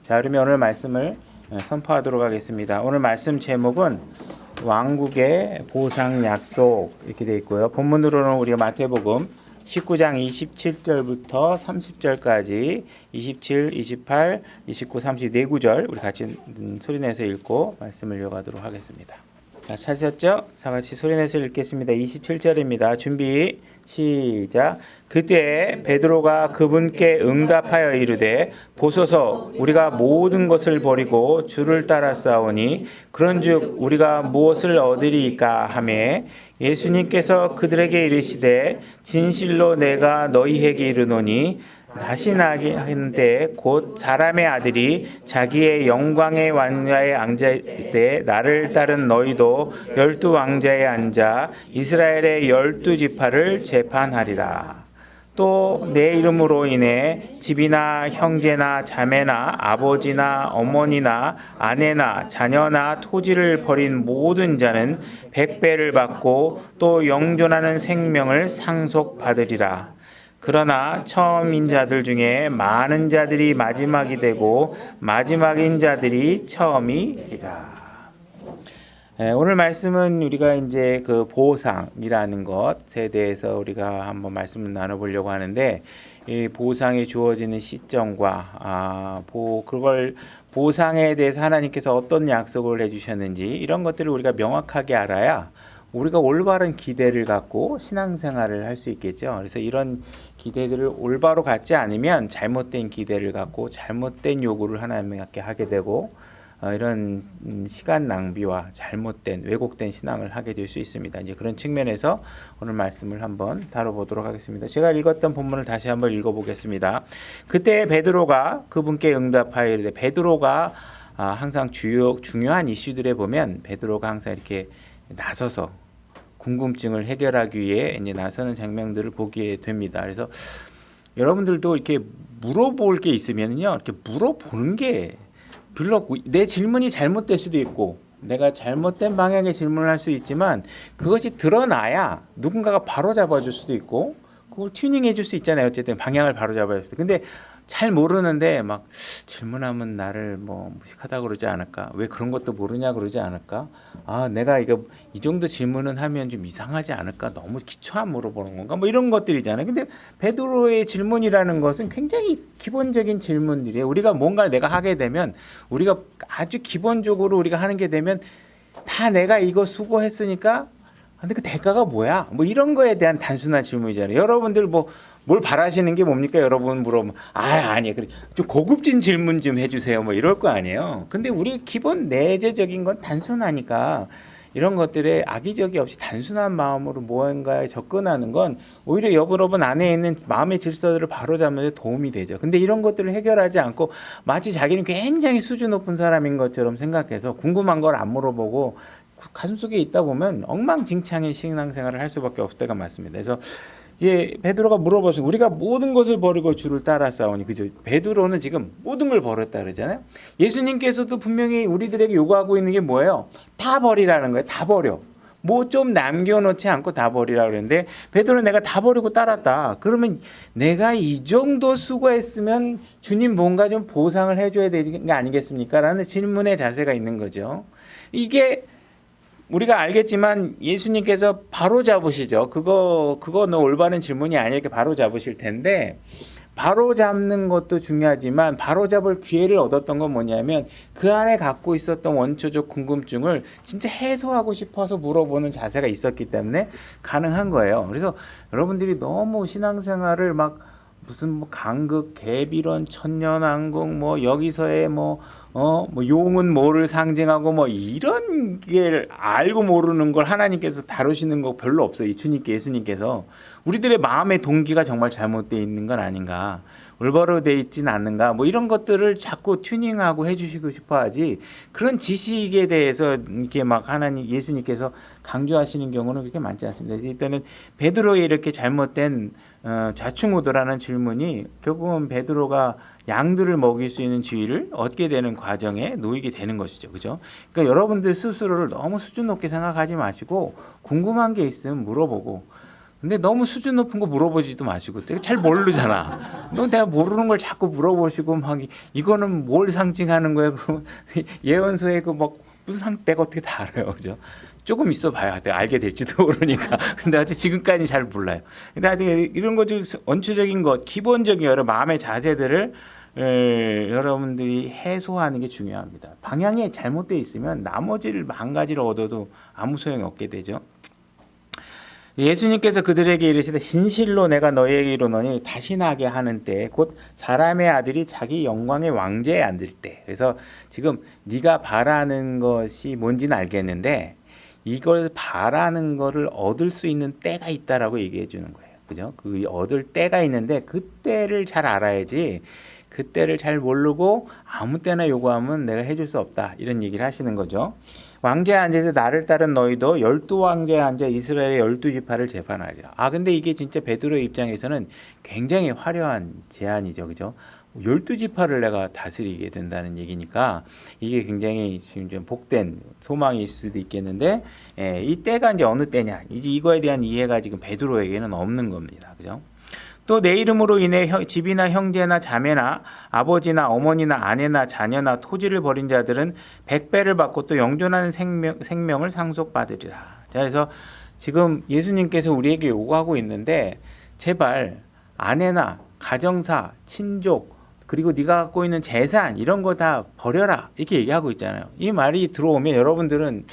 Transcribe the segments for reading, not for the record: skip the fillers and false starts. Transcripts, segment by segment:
자, 그러면 오늘 말씀을 선포하도록 하겠습니다. 오늘 말씀 제목은 왕국의 보상 약속 이렇게 되어 있고요. 본문으로는 우리가 마태복음 19장 27절부터 30절까지 27, 28, 29, 30 네 구절 우리 같이 소리내서 읽고 말씀을 이어가도록 하겠습니다. 자, 찾으셨죠? 다 같이 소리내서 읽겠습니다. 27절입니다. 준비 시작. 그때 베드로가 그분께 응답하여 이르되 보소서 우리가 모든 것을 버리고 주를 따라 싸우니 그런즉 우리가 무엇을 얻으리이까 하매 예수님께서 그들에게 이르시되 진실로 내가 너희에게 이르노니 다시 나기한데 곧 사람의 아들이 자기의 영광의 왕좌에 앉을 때 나를 따른 너희도 12왕좌에 앉아 이스라엘의 12지파를 재판하리라. 또 내 이름으로 인해 집이나 형제나 자매나 아버지나 어머니나 아내나 자녀나 토지를 버린 모든 자는 100배를 받고 또 영존하는 생명을 상속받으리라. 그러나 처음인 자들 중에 많은 자들이 마지막이 되고 마지막인 자들이 처음이 되리라. 오늘 말씀은 우리가 이제 그 보상이라는 것에 대해서 우리가 한번 말씀을 나눠보려고 하는데, 이 보상이 주어지는 시점과 그걸 보상에 대해서 하나님께서 어떤 약속을 해주셨는지 이런 것들을 우리가 명확하게 알아야 우리가 올바른 기대를 갖고 신앙생활을 할 수 있겠죠. 그래서 이런 기대들을 올바로 갖지 않으면 잘못된 기대를 갖고 잘못된 요구를 하나님께 하게 되고 이런 시간 낭비와 잘못된 왜곡된 신앙을 하게 될 수 있습니다. 이제 그런 측면에서 오늘 말씀을 한번 다뤄보도록 하겠습니다. 제가 읽었던 본문을 다시 한번 읽어보겠습니다. 그때 베드로가 그분께 응답하여 이르되, 베드로가 항상 중요한 이슈들에 보면 베드로가 항상 이렇게 나서서 궁금증을 해결하기 위해 이제 나서는 장면들을 보게 됩니다. 그래서 여러분들도 이렇게 물어볼 게 있으면요, 이렇게 물어보는 게 별로 없고, 내 질문이 잘못될 수도 있고 내가 잘못된 방향의 질문을 할 수 있지만 그것이 드러나야 누군가가 바로 잡아줄 수도 있고 그걸 튜닝해 줄 수 있잖아요. 어쨌든 방향을 바로 잡아야 줄 수. 근데 잘 모르는데 막 질문하면 나를 뭐 무식하다 그러지 않을까? 왜 그런 것도 모르냐 그러지 않을까? 내가 이거 이 정도 질문은 하면 좀 이상하지 않을까? 너무 기초한 물어보는 건가? 뭐 이런 것들이잖아요. 근데 베드로의 질문이라는 것은 굉장히 기본적인 질문들이에요. 우리가 뭔가 내가 하게 되면 우리가 아주 기본적으로 우리가 하는 게 되면 다 내가 이거 수고했으니까 근데 그 대가가 뭐야? 뭐 이런 거에 대한 단순한 질문이잖아요. 여러분들 뭘 바라시는 게 뭡니까? 여러분 물어보면 아니에요. 그래 좀 고급진 질문 좀 해주세요. 뭐 이럴 거 아니에요. 근데 우리 기본 내재적인 건 단순하니까 이런 것들에 악의적이 없이 단순한 마음으로 무언가에 접근하는 건 오히려 여러분 안에 있는 마음의 질서들을 바로잡는 데 도움이 되죠. 근데 이런 것들을 해결하지 않고 마치 자기는 굉장히 수준 높은 사람인 것처럼 생각해서 궁금한 걸 안 물어보고 가슴속에 있다 보면 엉망진창의 신앙생활을 할 수밖에 없을 때가 많습니다. 그래서 베드로가 물어보죠. 우리가 모든 것을 버리고 주를 따라 싸우니, 그죠? 베드로는 지금 모든 걸 버렸다 그러잖아요. 예수님께서도 분명히 우리들에게 요구하고 있는 게 뭐예요? 다 버리라는 거예요. 다 버려. 뭐 좀 남겨놓지 않고 다 버리라 그랬는데 베드로는 내가 다 버리고 따랐다. 그러면 내가 이 정도 수고했으면 주님 뭔가 좀 보상을 해줘야 되는 게 아니겠습니까? 라는 질문의 자세가 있는 거죠. 이게 우리가 알겠지만 예수님께서 바로 잡으시죠. 그거는 올바른 질문이 아니라 이렇게 바로 잡으실 텐데, 바로 잡는 것도 중요하지만 바로 잡을 기회를 얻었던 건 뭐냐면 그 안에 갖고 있었던 원초적 궁금증을 진짜 해소하고 싶어서 물어보는 자세가 있었기 때문에 가능한 거예요. 그래서 여러분들이 너무 신앙생활을 막 무슨 강극, 개비론, 천년왕국, 여기서의 용은 뭐를 상징하고 이런 게 알고 모르는 걸 하나님께서 다루시는 거 별로 없어요. 이 주님께 예수님께서 우리들의 마음의 동기가 정말 잘못되어 있는 건 아닌가, 올바로 되어 있지는 않는가, 이런 것들을 자꾸 튜닝하고 해주시고 싶어하지 그런 지식에 대해서 이렇게 막 예수님께서 강조하시는 경우는 그렇게 많지 않습니다. 일단은 베드로의 이렇게 잘못된 좌충우돌하는 질문이 결국은 베드로가 양들을 먹일 수 있는 지위를 얻게 되는 과정에 놓이게 되는 것이죠. 그죠? 그러니까 여러분들 스스로를 너무 수준 높게 생각하지 마시고 궁금한 게 있으면 물어보고 근데 너무 수준 높은 거 물어보지도 마시고 되게 잘 모르잖아. 너 내가 모르는 걸 자꾸 물어보시고 막 이거는 뭘 상징하는 거야? 그러면 예언서에 그 막 무슨 내가 어떻게 다 알아요, 그죠? 조금 있어봐야 돼 알게 될지도 모르니까. 근데 아직 지금까지 잘 몰라요. 근데 아직 이런 거 좀 원초적인 것, 기본적인 여러 마음의 자세들을 여러분들이 해소하는 게 중요합니다. 방향이 잘못되어 있으면 나머지를 만 가지를 얻어도 아무 소용이 없게 되죠. 예수님께서 그들에게 이르시되 진실로 내가 너희에게 이르노니 다시 나게 하는 때 곧 사람의 아들이 자기 영광의 왕좌에 앉을 때. 그래서 지금 네가 바라는 것이 뭔지는 알겠는데 이걸 바라는 거를 얻을 수 있는 때가 있다라고 얘기해 주는 거예요. 그죠? 그 얻을 때가 있는데 그 때를 잘 알아야지 그 때를 잘 모르고 아무 때나 요구하면 내가 해줄 수 없다. 이런 얘기를 하시는 거죠. 왕좌에 앉아서 나를 따른 너희도 12왕좌에 앉아 이스라엘의 12지파를 재판하리라. 근데 이게 진짜 베드로의 입장에서는 굉장히 화려한 제안이죠. 그죠? 12지파를 내가 다스리게 된다는 얘기니까 이게 굉장히 지금 좀 복된 소망일 수도 있겠는데, 이 때가 이제 어느 때냐. 이제 이거에 대한 이해가 지금 베드로에게는 없는 겁니다. 그죠? 또 내 이름으로 인해 집이나 형제나 자매나 아버지나 어머니나 아내나 자녀나 토지를 버린 자들은 100배를 받고 또 영존하는 생명을 상속받으리라. 자, 그래서 지금 예수님께서 우리에게 요구하고 있는데 제발 아내나 가정사, 친족, 그리고 네가 갖고 있는 재산 이런 거 다 버려라 이렇게 얘기하고 있잖아요. 이 말이 들어오면 여러분들은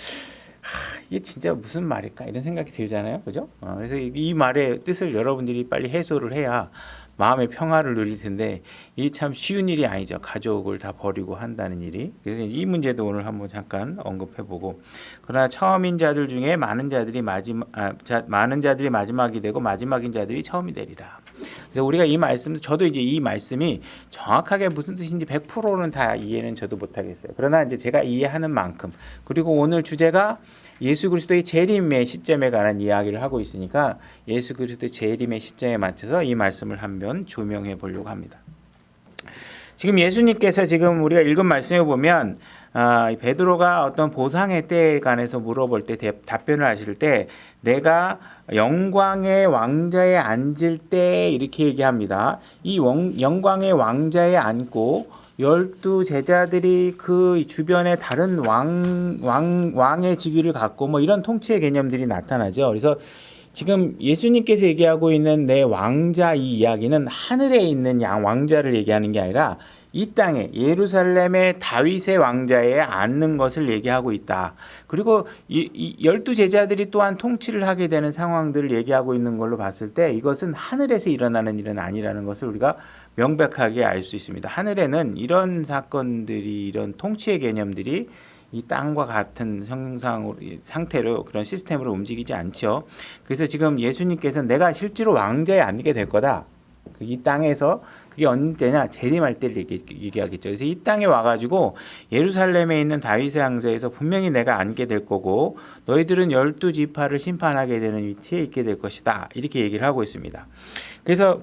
이게 진짜 무슨 말일까 이런 생각이 들잖아요, 그죠? 그래서 이 말의 뜻을 여러분들이 빨리 해소를 해야 마음의 평화를 누릴 텐데 이게 참 쉬운 일이 아니죠. 가족을 다 버리고 한다는 일이. 그래서 이 문제도 오늘 한번 잠깐 언급해보고, 그러나 처음인 자들 중에 많은 자들이 마지막이 되고 마지막인 자들이 처음이 되리라. 그래서 우리가 이 말씀, 저도 이제 이 말씀이 정확하게 무슨 뜻인지 100%는 다 이해는 저도 못하겠어요. 그러나 이제 제가 이해하는 만큼, 그리고 오늘 주제가 예수 그리스도의 재림의 시점에 관한 이야기를 하고 있으니까 예수 그리스도의 재림의 시점에 맞춰서 이 말씀을 한번 조명해 보려고 합니다. 지금 예수님께서 지금 우리가 읽은 말씀에 보면 베드로가 어떤 보상의 때에 관해서 물어볼 때 답변을 하실 때 내가 영광의 왕좌에 앉을 때 이렇게 얘기합니다. 이 영광의 왕좌에 앉고 12 제자들이 그 주변에 다른 왕의 직위를 갖고 뭐 이런 통치의 개념들이 나타나죠. 그래서 지금 예수님께서 얘기하고 있는 내 왕자 이 이야기는 하늘에 있는 왕자를 얘기하는 게 아니라 이 땅에 예루살렘의 다윗의 왕자에 앉는 것을 얘기하고 있다. 그리고 이 12 제자들이 또한 통치를 하게 되는 상황들을 얘기하고 있는 걸로 봤을 때 이것은 하늘에서 일어나는 일은 아니라는 것을 우리가 명백하게 알 수 있습니다. 하늘에는 이런 사건들이, 이런 통치의 개념들이 이 땅과 같은 상태로 그런 시스템으로 움직이지 않죠. 그래서 지금 예수님께서는 내가 실제로 왕좌에 앉게 될 거다. 이 땅에서 그게 언제냐? 재림할 때를 얘기하겠죠. 그래서 이 땅에 와가지고 예루살렘에 있는 다윗의 왕좌에서 분명히 내가 앉게 될 거고 너희들은 12지파를 심판하게 되는 위치에 있게 될 것이다. 이렇게 얘기를 하고 있습니다. 그래서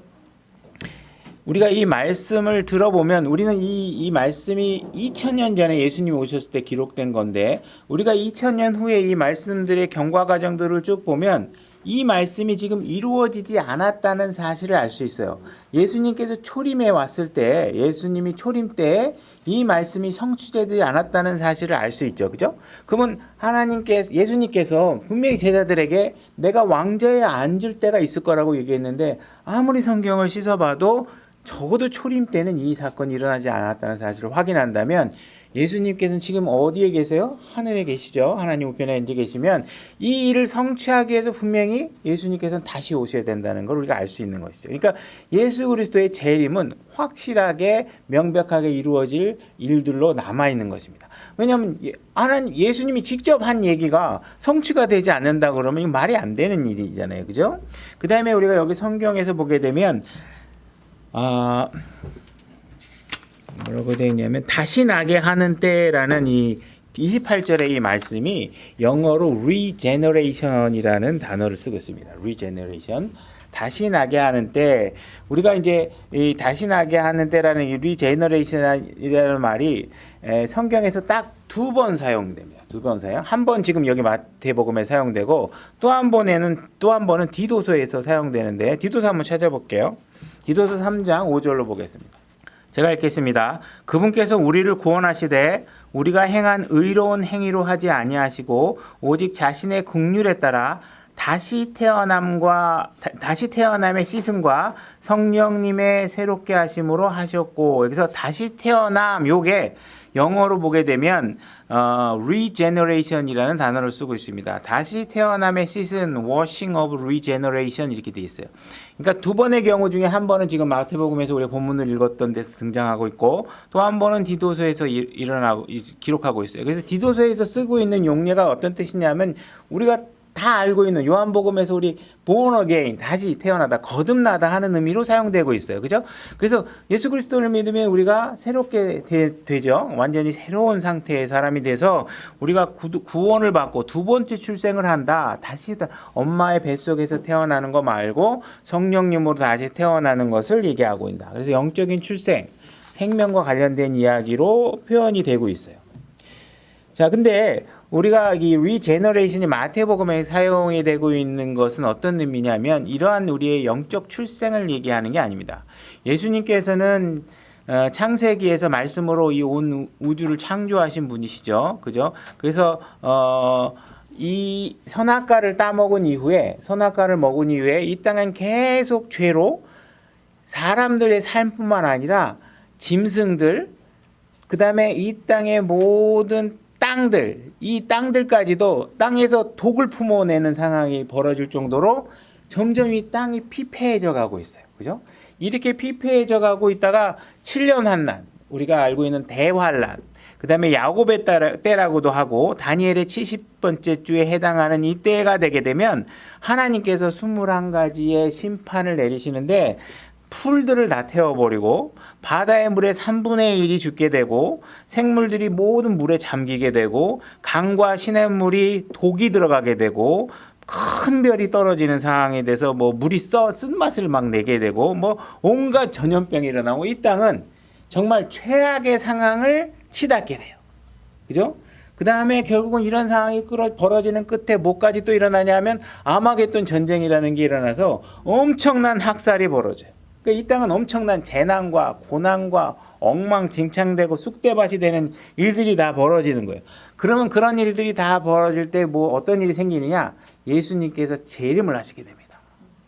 우리가 이 말씀을 들어보면 우리는 이 말씀이 2000년 전에 예수님이 오셨을 때 기록된 건데 우리가 2000년 후에 이 말씀들의 경과 과정들을 쭉 보면 이 말씀이 지금 이루어지지 않았다는 사실을 알 수 있어요. 예수님께서 초림에 왔을 때 예수님이 초림 때 이 말씀이 성취되지 않았다는 사실을 알 수 있죠. 그죠? 그러면 예수님께서 분명히 제자들에게 내가 왕좌에 앉을 때가 있을 거라고 얘기했는데 아무리 성경을 씻어봐도 적어도 초림 때는 이 사건이 일어나지 않았다는 사실을 확인한다면 예수님께서는 지금 어디에 계세요? 하늘에 계시죠. 하나님 우편에 앉아 계시면 이 일을 성취하기 위해서 분명히 예수님께서는 다시 오셔야 된다는 걸 우리가 알 수 있는 것이죠. 그러니까 예수 그리스도의 재림은 확실하게 명백하게 이루어질 일들로 남아있는 것입니다. 왜냐하면 예수님이 직접 한 얘기가 성취가 되지 않는다 그러면 말이 안 되는 일이잖아요. 그죠? 그 다음에 우리가 여기 성경에서 보게 되면 뭐라고 되어 있냐면 다시 나게 하는 때라는 이 28절의 이 말씀이 영어로 regeneration이라는 단어를 쓰고 있습니다. regeneration. 다시 나게 하는 때 우리가 이제 이 다시 나게 하는 때라는 이 regeneration이라는 말이 성경에서 딱 두 번 사용됩니다. 두 번 사용. 한 번 지금 여기 마태복음에 사용되고 또 한 번은 디도서에서 사용되는데 디도서 한번 찾아볼게요. 디도서 3장 5절로 보겠습니다. 제가 읽겠습니다. 그분께서 우리를 구원하시되 우리가 행한 의로운 행위로 하지 아니하시고 오직 자신의 긍휼에 따라 다시 태어남의 씻음과 성령님의 새롭게 하심으로 하셨고, 여기서 다시 태어남, 요게 영어로 보게 되면 regeneration이라는 단어를 쓰고 있습니다. 다시 태어남의 씻은 washing of regeneration 이렇게 돼 있어요. 그러니까 두 번의 경우 중에 한 번은 지금 마태복음에서 우리가 본문을 읽었던 데서 등장하고 있고, 또 한 번은 디도서에서 기록하고 있어요. 그래서 디도서에서 쓰고 있는 용례가 어떤 뜻이냐면 우리가 다 알고 있는 요한복음에서 우리 born again, 다시 태어나다, 거듭나다 하는 의미로 사용되고 있어요. 그죠? 그래서 예수 그리스도를 믿으면 우리가 새롭게 되죠. 완전히 새로운 상태의 사람이 돼서 우리가 구원을 받고 두 번째 출생을 한다. 다시 엄마의 뱃속에서 태어나는 거 말고 성령님으로 다시 태어나는 것을 얘기하고 있다. 그래서 영적인 출생, 생명과 관련된 이야기로 표현이 되고 있어요. 자, 근데 우리가 이 리제너레이션이 마태복음에 사용이 되고 있는 것은 어떤 의미냐면 이러한 우리의 영적 출생을 얘기하는 게 아닙니다. 예수님께서는 창세기에서 말씀으로 이 온 우주를 창조하신 분이시죠. 그죠? 그래서 이 선악과를 먹은 이후에 이 땅은 계속 죄로 사람들의 삶뿐만 아니라 짐승들, 그 다음에 이 땅의 모든 이 땅들까지도 땅에서 독을 품어내는 상황이 벌어질 정도로 점점 이 땅이 피폐해져 가고 있어요. 그죠? 이렇게 피폐해져 가고 있다가 7년 환난, 우리가 알고 있는 대환란, 그 다음에 야곱의 때라고도 하고 다니엘의 70번째 주에 해당하는 이 때가 되게 되면 하나님께서 21가지의 심판을 내리시는데 풀들을 다 태워버리고 바다의 물의 3분의 1이 죽게 되고 생물들이 모든 물에 잠기게 되고 강과 시냇물이 독이 들어가게 되고 큰 별이 떨어지는 상황에 대해서 뭐 물이 쓴맛을 막 내게 되고 뭐 온갖 전염병이 일어나고 이 땅은 정말 최악의 상황을 치닫게 돼요. 그죠? 그 다음에 결국은 이런 상황이 벌어지는 끝에 뭐까지 또 일어나냐면 아마겟돈 전쟁이라는 게 일어나서 엄청난 학살이 벌어져요. 그러니까 이 땅은 엄청난 재난과 고난과 엉망진창되고 쑥대밭이 되는 일들이 다 벌어지는 거예요. 그러면 그런 일들이 다 벌어질 때 뭐 어떤 일이 생기느냐? 예수님께서 재림을 하시게 됩니다.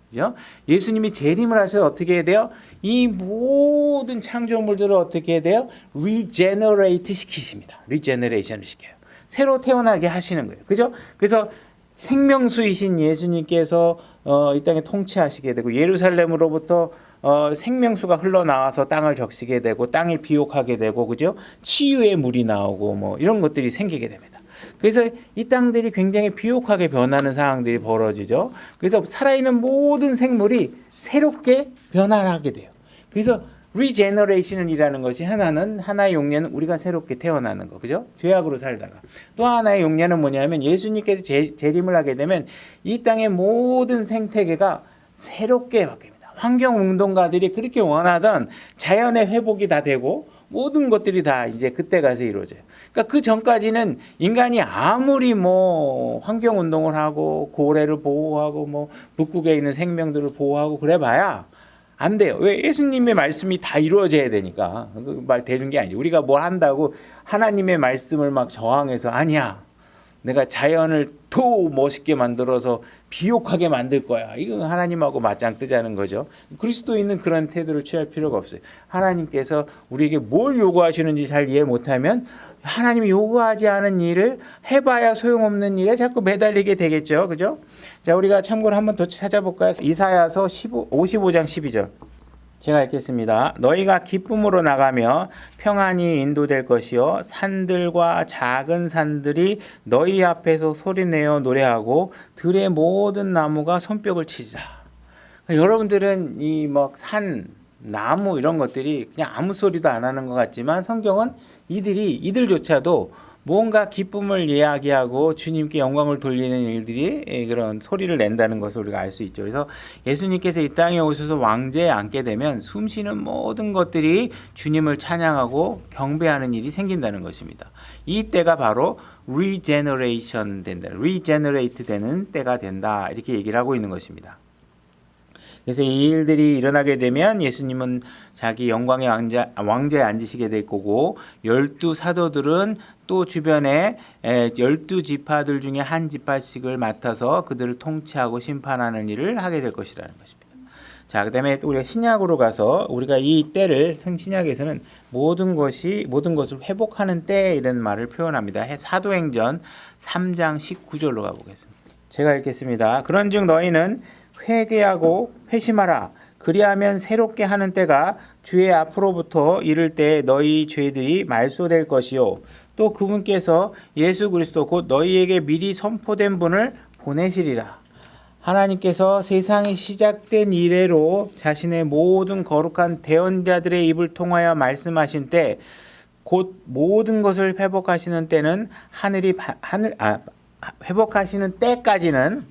그죠? 예수님이 재림을 하셔서 어떻게 해야 돼요? 이 모든 창조물들을 어떻게 해야 돼요? 리제너레이트 시키십니다. 리제너레이션을 시켜요. 새로 태어나게 하시는 거예요. 그죠? 그래서 생명수이신 예수님께서 이 땅에 통치하시게 되고 예루살렘으로부터 생명수가 흘러나와서 땅을 적시게 되고 땅이 비옥하게 되고 그죠? 치유의 물이 나오고 뭐 이런 것들이 생기게 됩니다. 그래서 이 땅들이 굉장히 비옥하게 변하는 상황들이 벌어지죠. 그래서 살아있는 모든 생물이 새롭게 변화하게 돼요. 그래서 리제너레이션이라는 것이 하나의 용례는 우리가 새롭게 태어나는 거, 그죠? 죄악으로 살다가. 또 하나의 용례는 뭐냐면 예수님께서 재림을 하게 되면 이 땅의 모든 생태계가 새롭게 바뀝니다. 환경운동가들이 그렇게 원하던 자연의 회복이 다 되고 모든 것들이 다 이제 그때 가서 이루어져요. 그러니까 그 전까지는 인간이 아무리 뭐 환경운동을 하고 고래를 보호하고 뭐 북극에 있는 생명들을 보호하고 그래봐야 안 돼요. 왜? 예수님의 말씀이 다 이루어져야 되니까. 그 말 되는 게 아니죠. 우리가 뭘 한다고 하나님의 말씀을 막 저항해서 아니야. 내가 자연을 더 멋있게 만들어서 비옥하게 만들 거야. 이건 하나님하고 맞짱 뜨자는 거죠. 그리스도인은 그런 태도를 취할 필요가 없어요. 하나님께서 우리에게 뭘 요구하시는지 잘 이해 못하면 하나님이 요구하지 않은 일을 해봐야 소용없는 일에 자꾸 매달리게 되겠죠. 그죠? 자, 우리가 참고로 한번 더 찾아볼까요? 이사야서 55장 12절. 제가 읽겠습니다. 너희가 기쁨으로 나가며 평안히 인도될 것이요 산들과 작은 산들이 너희 앞에서 소리내어 노래하고 들의 모든 나무가 손뼉을 치리라. 여러분들은 이 뭐 산, 나무 이런 것들이 그냥 아무 소리도 안 하는 것 같지만 성경은 이들조차도 뭔가 기쁨을 이야기하고 주님께 영광을 돌리는 일들이 그런 소리를 낸다는 것을 우리가 알 수 있죠. 그래서 예수님께서 이 땅에 오셔서 왕좌에 앉게 되면 숨쉬는 모든 것들이 주님을 찬양하고 경배하는 일이 생긴다는 것입니다. 이 때가 바로 regeneration 된다. regenerate 되는 때가 된다. 이렇게 얘기를 하고 있는 것입니다. 그래서 이 일들이 일어나게 되면 예수님은 자기 영광의 왕좌에 앉으시게 될 거고 12사도들은 또 주변에 12지파들 중에 한 지파씩을 맡아서 그들을 통치하고 심판하는 일을 하게 될 것이라는 것입니다. 자, 그다음에 우리가 신약으로 가서 우리가 이 때를 신약에서는 모든 것을 회복하는 때 이런 말을 표현합니다. 사도행전 3장 19절로 가보겠습니다. 제가 읽겠습니다. 그런즉 너희는 회개하고 회심하라. 그리하면 새롭게 하는 때가 주의 앞으로부터 이를 때 너희 죄들이 말소될 것이요. 또 그분께서 예수 그리스도 곧 너희에게 미리 선포된 분을 보내시리라. 하나님께서 세상이 시작된 이래로 자신의 모든 거룩한 대언자들의 입을 통하여 말씀하신 때 곧 모든 것을 회복하시는 때는 회복하시는 때까지는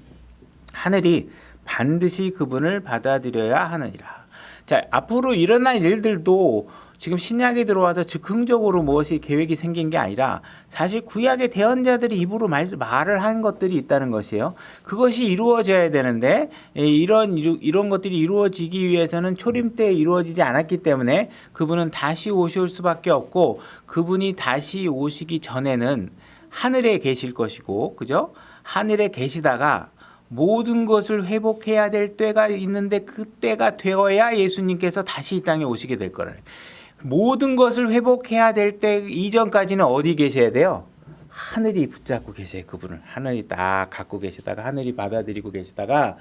하늘이 반드시 그분을 받아들여야 하느니라. 자, 앞으로 일어날 일들도 지금 신약에 들어와서 즉흥적으로 무엇이 계획이 생긴 게 아니라 사실 구약의 대언자들이 입으로 말을 한 것들이 있다는 것이에요. 그것이 이루어져야 되는데 이런 것들이 이루어지기 위해서는 초림 때 이루어지지 않았기 때문에 그분은 다시 오실 수밖에 없고 그분이 다시 오시기 전에는 하늘에 계실 것이고, 그죠? 하늘에 계시다가 모든 것을 회복해야 될 때가 있는데 그 때가 되어야 예수님께서 다시 이 땅에 오시게 될 거라는. 모든 것을 회복해야 될 때 이전까지는 어디 계셔야 돼요? 하늘이 붙잡고 계세요. 그분을 하늘이 딱 갖고 계시다가 하늘이 받아들이고 계시다가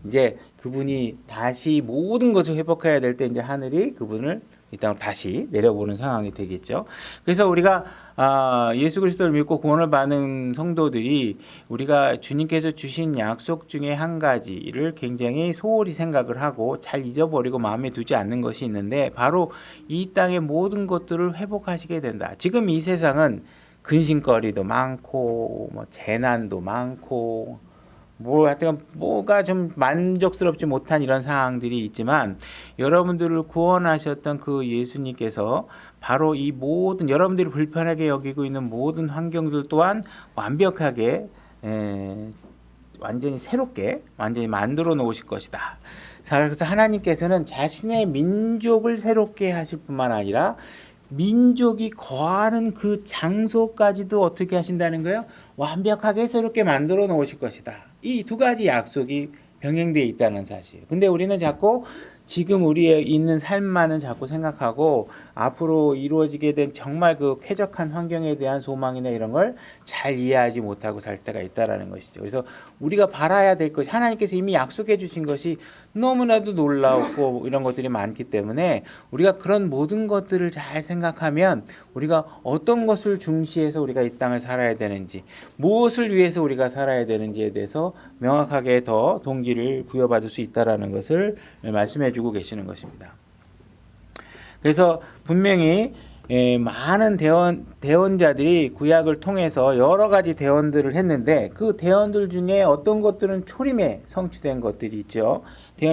이제 그분이 다시 모든 것을 회복해야 될 때 이제 하늘이 그분을 이 땅으로 다시 내려보는 상황이 되겠죠. 그래서 우리가 예수 그리스도를 믿고 구원을 받는 성도들이 우리가 주님께서 주신 약속 중에 한 가지를 굉장히 소홀히 생각을 하고 잘 잊어버리고 마음에 두지 않는 것이 있는데 바로 이 땅의 모든 것들을 회복하시게 된다. 지금 이 세상은 근심거리도 많고 뭐 재난도 많고 하여튼 뭐가 좀 만족스럽지 못한 이런 상황들이 있지만 여러분들을 구원하셨던 그 예수님께서 바로 이 모든 여러분들이 불편하게 여기고 있는 모든 환경들 또한 완벽하게 완전히 새롭게 완전히 만들어 놓으실 것이다. 그래서 하나님께서는 자신의 민족을 새롭게 하실 뿐만 아니라 민족이 거하는 그 장소까지도 어떻게 하신다는 거예요? 완벽하게 새롭게 만들어 놓으실 것이다. 이 두 가지 약속이 병행되어 있다는 사실. 근데 우리는 자꾸 지금 우리의 있는 삶만은 자꾸 생각하고 앞으로 이루어지게 된 정말 그 쾌적한 환경에 대한 소망이나 이런 걸 잘 이해하지 못하고 살 때가 있다라는 것이죠. 그래서 우리가 바라야 될 것이 하나님께서 이미 약속해 주신 것이 너무나도 놀라웠고 이런 것들이 많기 때문에 우리가 그런 모든 것들을 잘 생각하면 우리가 어떤 것을 중시해서 우리가 이 땅을 살아야 되는지 무엇을 위해서 우리가 살아야 되는지에 대해서 명확하게 더 동기를 부여받을 수 있다라는 것을 말씀해 주고 계시는 것입니다. 그래서 분명히 많은 대언자들이 구약을 통해서 여러 가지 대언들을 했는데 그 대언들 중에 어떤 것들은 초림에 성취된 것들이 있죠.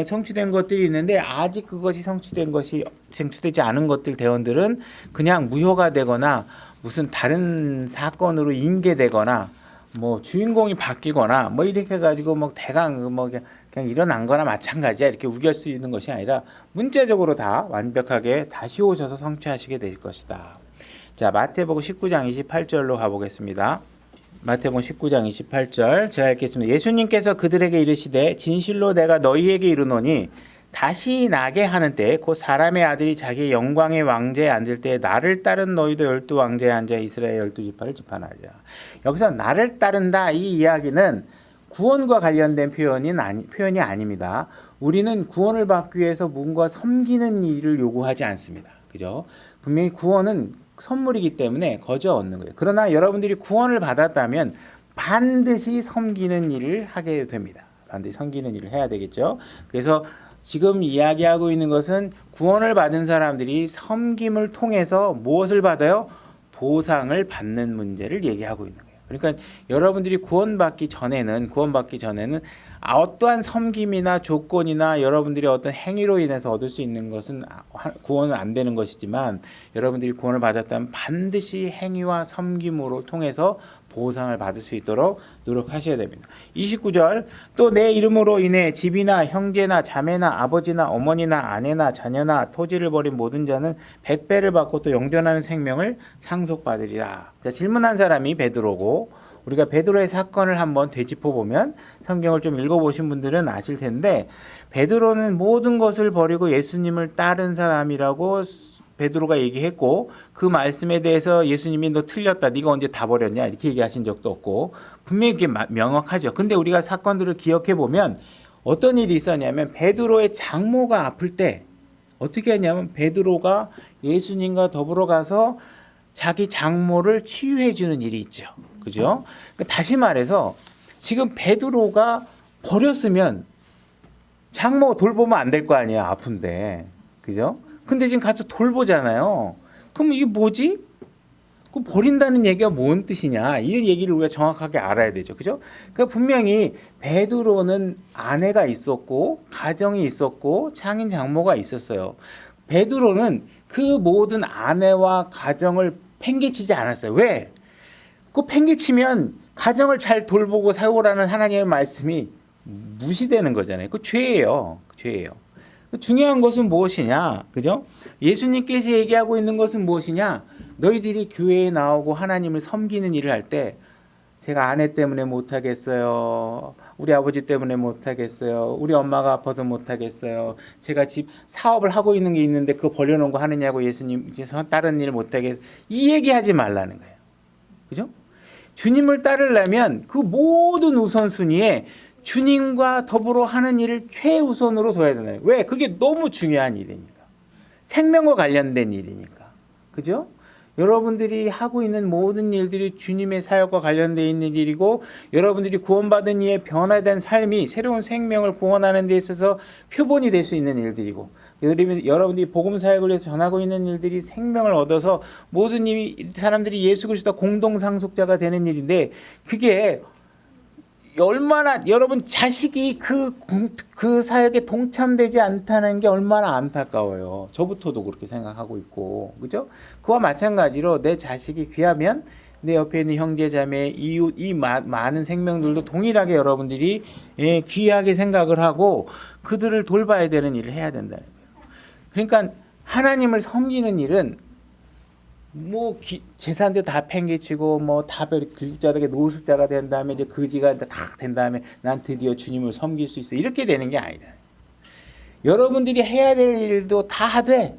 성취된 것들이 있는데 아직 그것이 성취되지 않은 것들 대언들은 그냥 무효가 되거나 무슨 다른 사건으로 인계되거나 뭐 주인공이 바뀌거나 뭐 이렇게 가지고 뭐 대강 뭐 그냥 일어난 거나 마찬가지야 이렇게 우길 수 있는 것이 아니라 문자적으로 다 완벽하게 다시 오셔서 성취하시게 될 것이다. 자, 마태복음 19장 28절로 가보겠습니다. 마태복음 19장 28절 제가 읽겠습니다. 예수님께서 그들에게 이르시되 진실로 내가 너희에게 이르노니 다시 나게 하는 때 곧 사람의 아들이 자기의 영광의 왕좌에 앉을 때 나를 따른 너희도 12왕좌에 앉아 이스라엘 12지파를 집판하리라. 여기서 나를 따른다 이 이야기는 구원과 관련된 표현이 아닙니다. 우리는 구원을 받기 위해서 무언가 섬기는 일을 요구하지 않습니다. 그죠? 분명히 구원은 선물이기 때문에 거저 얻는 거예요. 그러나 여러분들이 구원을 받았다면 반드시 섬기는 일을 하게 됩니다. 반드시 섬기는 일을 해야 되겠죠. 그래서 지금 이야기하고 있는 것은 구원을 받은 사람들이 섬김을 통해서 무엇을 받아요? 보상을 받는 문제를 얘기하고 있는 거예요. 그러니까 여러분들이 구원받기 전에는 어떠한 섬김이나 조건이나 여러분들이 어떤 행위로 인해서 얻을 수 있는 것은 구원은 안 되는 것이지만, 여러분들이 구원을 받았다면 반드시 행위와 섬김으로 통해서 보상을 받을 수 있도록 노력하셔야 됩니다. 29절, 또 내 이름으로 인해 집이나 형제나 자매나 아버지나 어머니나 아내나 자녀나 토지를 버린 모든 자는 100배를 받고 또 영존하는 생명을 상속받으리라. 자, 질문한 사람이 베드로고, 우리가 베드로의 사건을 한번 되짚어 보면, 성경을 좀 읽어보신 분들은 아실 텐데, 베드로는 모든 것을 버리고 예수님을 따른 사람이라고 베드로가 얘기했고, 그 말씀에 대해서 예수님이 너 틀렸다, 네가 언제 다 버렸냐, 이렇게 얘기하신 적도 없고, 분명히 이게 명확하죠. 근데 우리가 사건들을 기억해 보면 어떤 일이 있었냐면, 베드로의 장모가 아플 때 어떻게 했냐면, 베드로가 예수님과 더불어 가서 자기 장모를 치유해 주는 일이 있죠. 그죠? 다시 말해서 지금 베드로가 버렸으면 장모 돌보면 안 될 거 아니에요, 아픈데. 그죠? 근데 지금 가서 돌보잖아요. 그럼 이게 뭐지? 그 버린다는 얘기가 뭔 뜻이냐? 이 얘기를 우리가 정확하게 알아야 되죠. 그죠? 그러니까 분명히 베드로는 아내가 있었고, 가정이 있었고, 장인 장모가 있었어요. 베드로는 그 모든 아내와 가정을 팽개치지 않았어요. 왜? 그 팽개치면 가정을 잘 돌보고 살고라는 하나님의 말씀이 무시되는 거잖아요. 그 죄예요. 죄예요. 중요한 것은 무엇이냐? 그죠? 예수님께서 얘기하고 있는 것은 무엇이냐? 너희들이 교회에 나오고 하나님을 섬기는 일을 할 때, 제가 아내 때문에 못하겠어요. 우리 아버지 때문에 못하겠어요. 우리 엄마가 아파서 못하겠어요. 제가 집 사업을 하고 있는 게 있는데 그거 벌려놓은 거 하느냐고 예수님, 다른 일 못하겠어요. 이 얘기하지 말라는 거예요. 그죠? 주님을 따르려면 그 모든 우선순위에 주님과 더불어 하는 일을 최우선으로 둬야 되나요? 왜? 그게 너무 중요한 일이니까. 생명과 관련된 일이니까. 그죠? 여러분들이 하고 있는 모든 일들이 주님의 사역과 관련되어 있는 일이고, 여러분들이 구원받은 이에 변화된 삶이 새로운 생명을 구원하는 데 있어서 표본이 될 수 있는 일들이고, 여러분들이 복음 사역을 위해서 전하고 있는 일들이 생명을 얻어서 모든 사람들이 예수 그리스도 공동 상속자가 되는 일인데, 그게 얼마나 여러분 자식이 그 사역에 동참되지 않다는 게 얼마나 안타까워요. 저부터도 그렇게 생각하고 있고, 그죠? 그와 마찬가지로 내 자식이 귀하면 내 옆에 있는 형제 자매 이웃 많은 생명들도 동일하게 여러분들이 귀하게 생각을 하고 그들을 돌봐야 되는 일을 해야 된다는 거예요. 그러니까 하나님을 섬기는 일은 뭐 재산도 다 팽개치고 뭐 다 글자되게 노숙자가 된 다음에 이제 거지가 다 된 다음에 난 드디어 주님을 섬길 수 있어, 이렇게 되는 게 아니다. 여러분들이 해야 될 일도 다 하되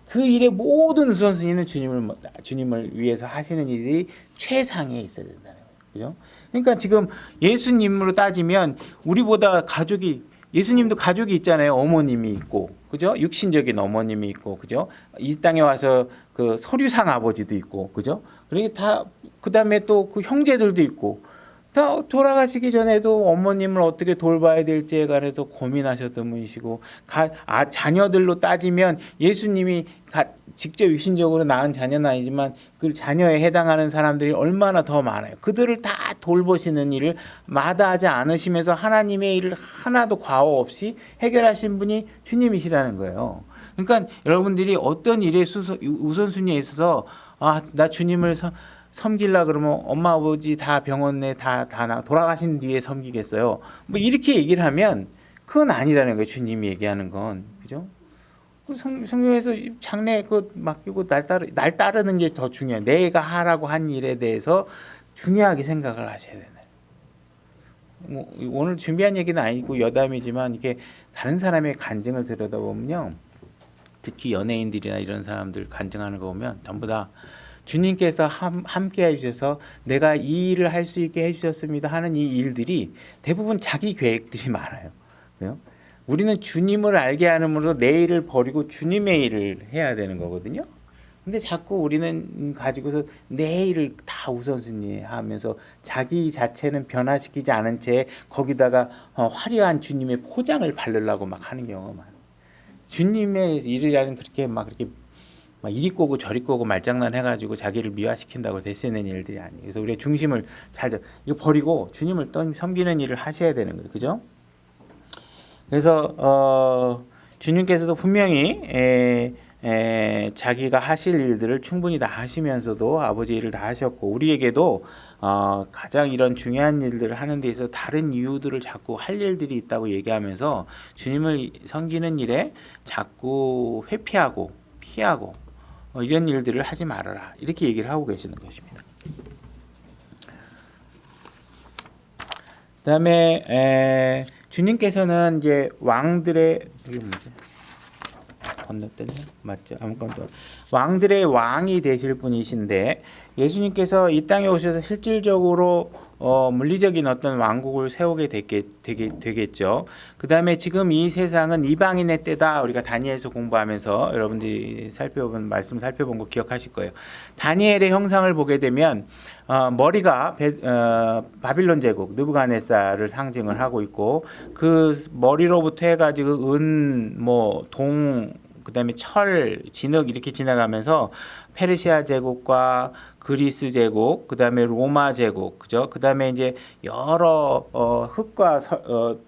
그 일의 모든 우선순위는 주님을 위해서 하시는 일이 최상에 있어야 된다는 거예요. 그죠? 그러니까 지금 예수님으로 따지면 우리보다 예수님도 가족이 있잖아요. 어머님이 있고, 그죠? 육신적인 어머님이 있고, 그죠? 이 땅에 와서 그 서류상 아버지도 있고, 그죠? 그러니까 다, 그 다음에 또 그 형제들도 있고, 다 돌아가시기 전에도 어머님을 어떻게 돌봐야 될지에 관해서 고민하셨던 분이시고, 자녀들로 따지면 예수님이 직접 육신적으로 낳은 자녀는 아니지만 그 자녀에 해당하는 사람들이 얼마나 더 많아요. 그들을 다 돌보시는 일을 마다하지 않으시면서 하나님의 일을 하나도 과오 없이 해결하신 분이 주님이시라는 거예요. 그러니까 여러분들이 어떤 일의 우선순위에 있어서 나 주님을 섬기려 그러면 엄마 아버지 다 병원에 다 돌아가신 뒤에 섬기겠어요, 뭐 이렇게 얘기를 하면 그건 아니라는 거예요. 주님이 얘기하는 건. 그죠? 성경에서 장래 맡기고 날 따르는 게 더 중요해요. 내가 하라고 한 일에 대해서 중요하게 생각을 하셔야 되나요? 뭐 오늘 준비한 얘기는 아니고 여담이지만 이게 다른 사람의 간증을 들여다보면요, 특히 연예인들이나 이런 사람들 간증하는 거 보면 전부 다 주님께서 함께 해주셔서 내가 이 일을 할 수 있게 해주셨습니다 하는 이 일들이 대부분 자기 계획들이 많아요. 그래요? 우리는 주님을 알게 하는으로 내 일을 버리고 주님의 일을 해야 되는 거거든요. 근데 자꾸 우리는 가지고서 내 일을 다 우선순위 하면서 자기 자체는 변화시키지 않은 채 거기다가 화려한 주님의 포장을 바르려고 막 하는 경우가 많아요. 주님의 일이라는 그렇게 막 이리 꼬고 저리 꼬고 말장난 해가지고 자기를 미화시킨다고 되시는 일들이 아니에요. 그래서 우리의 중심을 이거 버리고 주님을 섬기는 일을 하셔야 되는 거예요. 그죠? 그래서 주님께서도 분명히 자기가 하실 일들을 충분히 다 하시면서도 아버지 일을 다 하셨고, 우리에게도 가장 이런 중요한 일들을 하는 데 있어서 다른 이유들을 자꾸 할 일들이 있다고 얘기하면서 주님을 섬기는 일에 자꾸 회피하고 피하고 이런 일들을 하지 말아라, 이렇게 얘기를 하고 계시는 것입니다. 그 다음에 주님께서는 이제 왕들의, 이게 뭐지? 건너뛰네? 맞죠? 아무것도. 왕들의 왕이 되실 분이신데, 예수님께서 이 땅에 오셔서 실질적으로 물리적인 어떤 왕국을 세우게 되겠죠. 그 다음에 지금 이 세상은 이방인의 때다. 우리가 다니엘서 공부하면서 여러분들이 말씀 살펴본 거 기억하실 거예요. 다니엘의 형상을 보게 되면 머리가 바빌론 제국 느부갓네살을 상징을 하고 있고, 그 머리로부터 해가지고 은, 동, 그 다음에 철, 진흙 이렇게 지나가면서 페르시아 제국과 그리스 제국, 그 다음에 로마 제국, 그죠? 그 다음에 이제 여러 흙과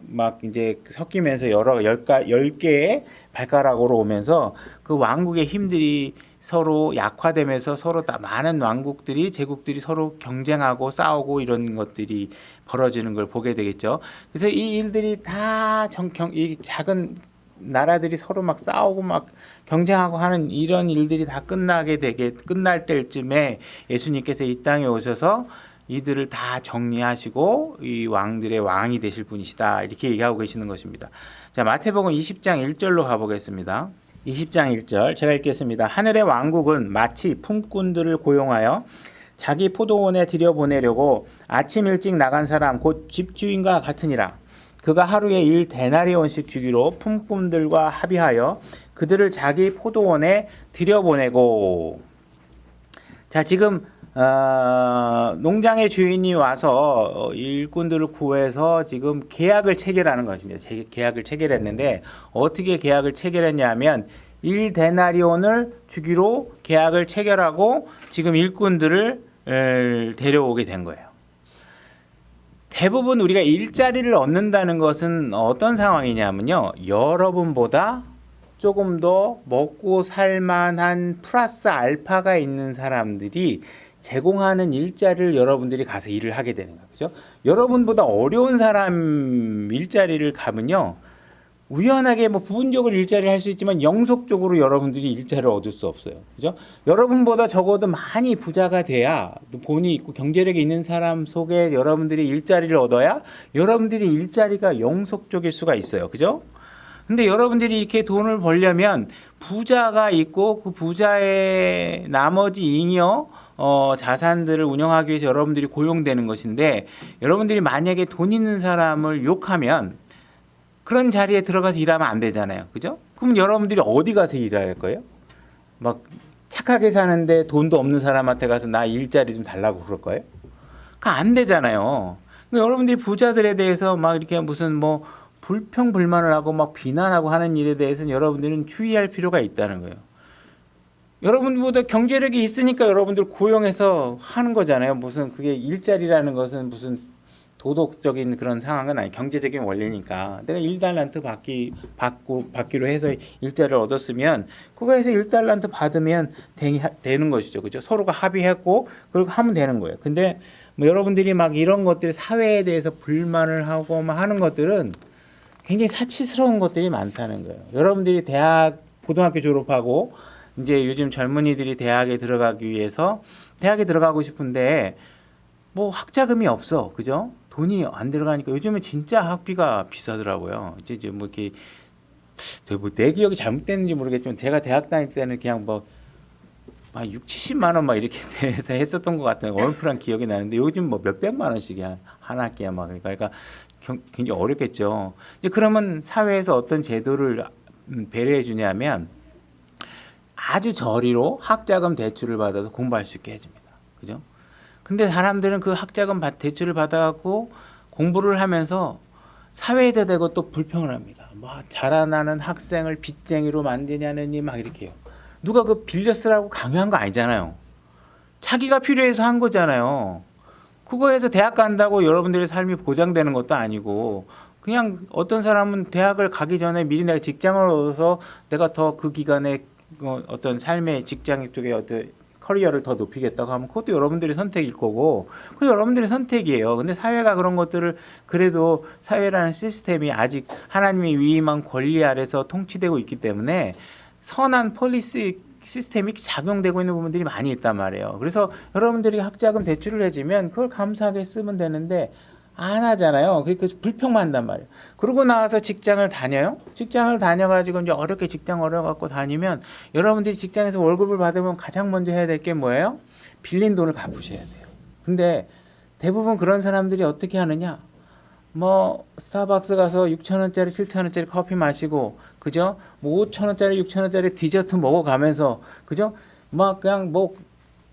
막 이제 섞이면서 여러 10개의 발가락으로 오면서 그 왕국의 힘들이 서로 약화되면서 서로 다 많은 왕국들이, 제국들이 서로 경쟁하고 싸우고 이런 것들이 벌어지는 걸 보게 되겠죠. 그래서 이 일들이 다 이 작은 나라들이 서로 막 싸우고 막 경쟁하고 하는 이런 일들이 다 끝날 때쯤에 예수님께서 이 땅에 오셔서 이들을 다 정리하시고 이 왕들의 왕이 되실 분이시다, 이렇게 얘기하고 계시는 것입니다. 자, 마태복음 20장 1절로 가보겠습니다. 20장 1절 제가 읽겠습니다. 하늘의 왕국은 마치 품꾼들을 고용하여 자기 포도원에 들여보내려고 아침 일찍 나간 사람 곧 집주인과 같으니라. 그가 하루에 1데나리온씩 주기로 품꾼들과 합의하여 그들을 자기 포도원에 들여보내고. 자, 지금 농장의 주인이 와서 일꾼들을 구해서 지금 계약을 체결하는 것입니다. 계약을 체결했는데 어떻게 계약을 체결했냐면 1데나리온을 주기로 계약을 체결하고 지금 일꾼들을 데려오게 된 거예요. 대부분 우리가 일자리를 얻는다는 것은 어떤 상황이냐면요, 여러분보다 조금 더 먹고 살만한 플러스 알파가 있는 사람들이 제공하는 일자리를 여러분들이 가서 일을 하게 되는 거죠. 그죠? 여러분보다 어려운 사람 일자리를 가면요, 우연하게 부분적으로 일자리를 할 수 있지만 영속적으로 여러분들이 일자리를 얻을 수 없어요. 그죠? 여러분보다 적어도 많이 부자가 돼야, 돈이 있고 경제력이 있는 사람 속에 여러분들이 일자리를 얻어야 여러분들이 일자리가 영속적일 수가 있어요. 그죠? 근데 여러분들이 이렇게 돈을 벌려면 부자가 있고 그 부자의 나머지 잉여 자산들을 운영하기 위해서 여러분들이 고용되는 것인데, 여러분들이 만약에 돈 있는 사람을 욕하면 그런 자리에 들어가서 일하면 안 되잖아요. 그죠? 그럼 여러분들이 어디 가서 일할 거예요? 막 착하게 사는데 돈도 없는 사람한테 가서 나 일자리 좀 달라고 그럴 거예요? 그거 안 되잖아요. 그러니까 여러분들이 부자들에 대해서 막 이렇게 무슨 불평불만을 하고 막 비난하고 하는 일에 대해서는 여러분들은 주의할 필요가 있다는 거예요. 여러분보다 경제력이 있으니까 여러분들 고용해서 하는 거잖아요. 무슨 그게 일자리라는 것은 무슨 도덕적인 그런 상황은 아니, 경제적인 원리니까. 내가 1달란트 받기로 해서 일자리를 얻었으면 그거에서 1달란트 받으면 되는 것이죠. 그죠? 서로가 합의했고 그리고 하면 되는 거예요. 근데 여러분들이 막 이런 것들, 사회에 대해서 불만을 하고 막 하는 것들은 굉장히 사치스러운 것들이 많다는 거예요. 여러분들이 고등학교 졸업하고 이제 요즘 젊은이들이 대학에 들어가기 위해서 대학에 들어가고 싶은데 학자금이 없어. 그죠? 돈이 안 들어가니까 요즘은 진짜 학비가 비싸더라고요. 이제 이렇게 내 기억이 잘못됐는지 모르겠지만 제가 대학 다닐 때는 그냥 6, 70만 원 막 이렇게 해서 했었던 것 같은 얼큰한 기억이 나는데 요즘 몇백만 원씩이야 한 학기야 막. 그러니까 굉장히 어렵겠죠. 이제 그러면 사회에서 어떤 제도를 배려해 주냐면 아주 저리로 학자금 대출을 받아서 공부할 수 있게 해줍니다. 그죠? 근데 사람들은 그 학자금 대출을 받아갖고 공부를 하면서 사회에다 대고 또 불평을 합니다. 자라나는 학생을 빚쟁이로 만드냐느니 막 이렇게 해요. 누가 그 빌려 쓰라고 강요한 거 아니잖아요. 자기가 필요해서 한 거잖아요. 그거에서 대학 간다고 여러분들의 삶이 보장되는 것도 아니고 그냥 어떤 사람은 대학을 가기 전에 미리 내가 직장을 얻어서 내가 더 그 기간에 어떤 삶의 직장 쪽에 어떤 커리어를 더 높이겠다고 하면 그것도 여러분들의 선택일 거고 그 여러분들의 선택이에요. 근데 사회가 그런 것들을 그래도 사회라는 시스템이 아직 하나님이 위임한 권리 아래서 통치되고 있기 때문에 선한 폴리시 시스템이 작용되고 있는 부분들이 많이 있단 말이에요. 그래서 여러분들이 학자금 대출을 해주면 그걸 감사하게 쓰면 되는데 안 하잖아요. 그러니까 불평만 한단 말이에요. 그러고 나와서 직장을 다녀요. 직장을 다녀가지고 이제 어렵게 직장 어려갖고 다니면 여러분들이 직장에서 월급을 받으면 가장 먼저 해야 될 게 뭐예요? 빌린 돈을 갚으셔야 돼요. 근데 대부분 그런 사람들이 어떻게 하느냐? 뭐 스타벅스 가서 6,000원짜리 7,000원짜리 커피 마시고 그죠? 뭐 5,000원짜리 6,000원짜리 디저트 먹어가면서 그죠? 막 그냥 뭐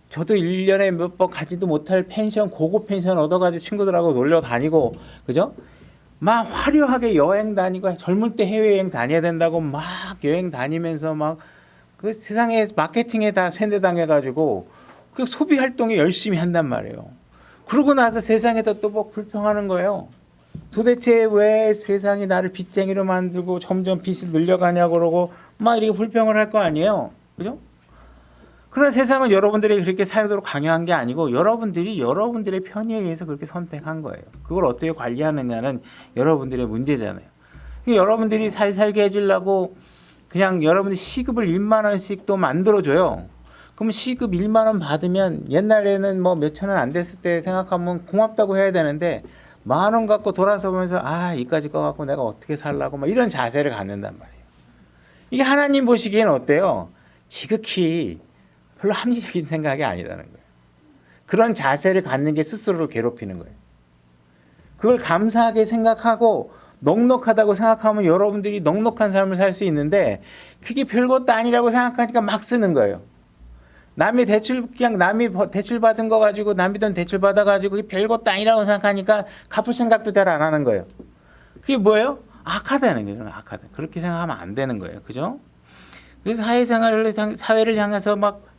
저도 1년에 몇 번 가지도 못할 펜션 고급 펜션 얻어가지고 친구들하고 놀러 다니고 그죠? 막 화려하게 여행 다니고 젊을 때 해외여행 다녀야 된다고 막 여행 다니면서 막 그 세상에 마케팅에 다 쇳대당해가지고 그 소비 활동에 열심히 한단 말이에요. 그러고 나서 세상에다 또 뭐 불평하는 거예요. 도대체 왜 세상이 나를 빚쟁이로 만들고 점점 빚이 늘려가냐고 그러고 막 이렇게 불평을 할 거 아니에요. 그죠? 그러나 세상은 여러분들이 그렇게 살도록 강요한 게 아니고 여러분들이 여러분들의 편의에 의해서 그렇게 선택한 거예요. 그걸 어떻게 관리하느냐는 여러분들의 문제잖아요. 여러분들이 살게 해주려고 그냥 여러분들이 시급을 1만 원씩 또 만들어줘요. 그럼 시급 1만 원 받으면 옛날에는 뭐 몇천 원 안 됐을 때 생각하면 고맙다고 해야 되는데 10,000원 갖고 돌아서 보면서 이까지 거 갖고 내가 어떻게 살라고 막 이런 자세를 갖는단 말이에요. 이게 하나님 보시기엔 어때요? 지극히 별로 합리적인 생각이 아니라는 거예요. 그런 자세를 갖는 게 스스로를 괴롭히는 거예요. 그걸 감사하게 생각하고 넉넉하다고 생각하면 여러분들이 넉넉한 삶을 살 수 있는데 그게 별것도 아니라고 생각하니까 막 쓰는 거예요. 남이 대출 받은 거 가지고 남이 돈 대출 받아가지고 그게 별것도 아니라고 생각하니까 갚을 생각도 잘 안 하는 거예요. 그게 뭐예요? 악하다는 거예요. 악하다. 그렇게 생각하면 안 되는 거예요. 그죠? 그래서 사회를 향해서 막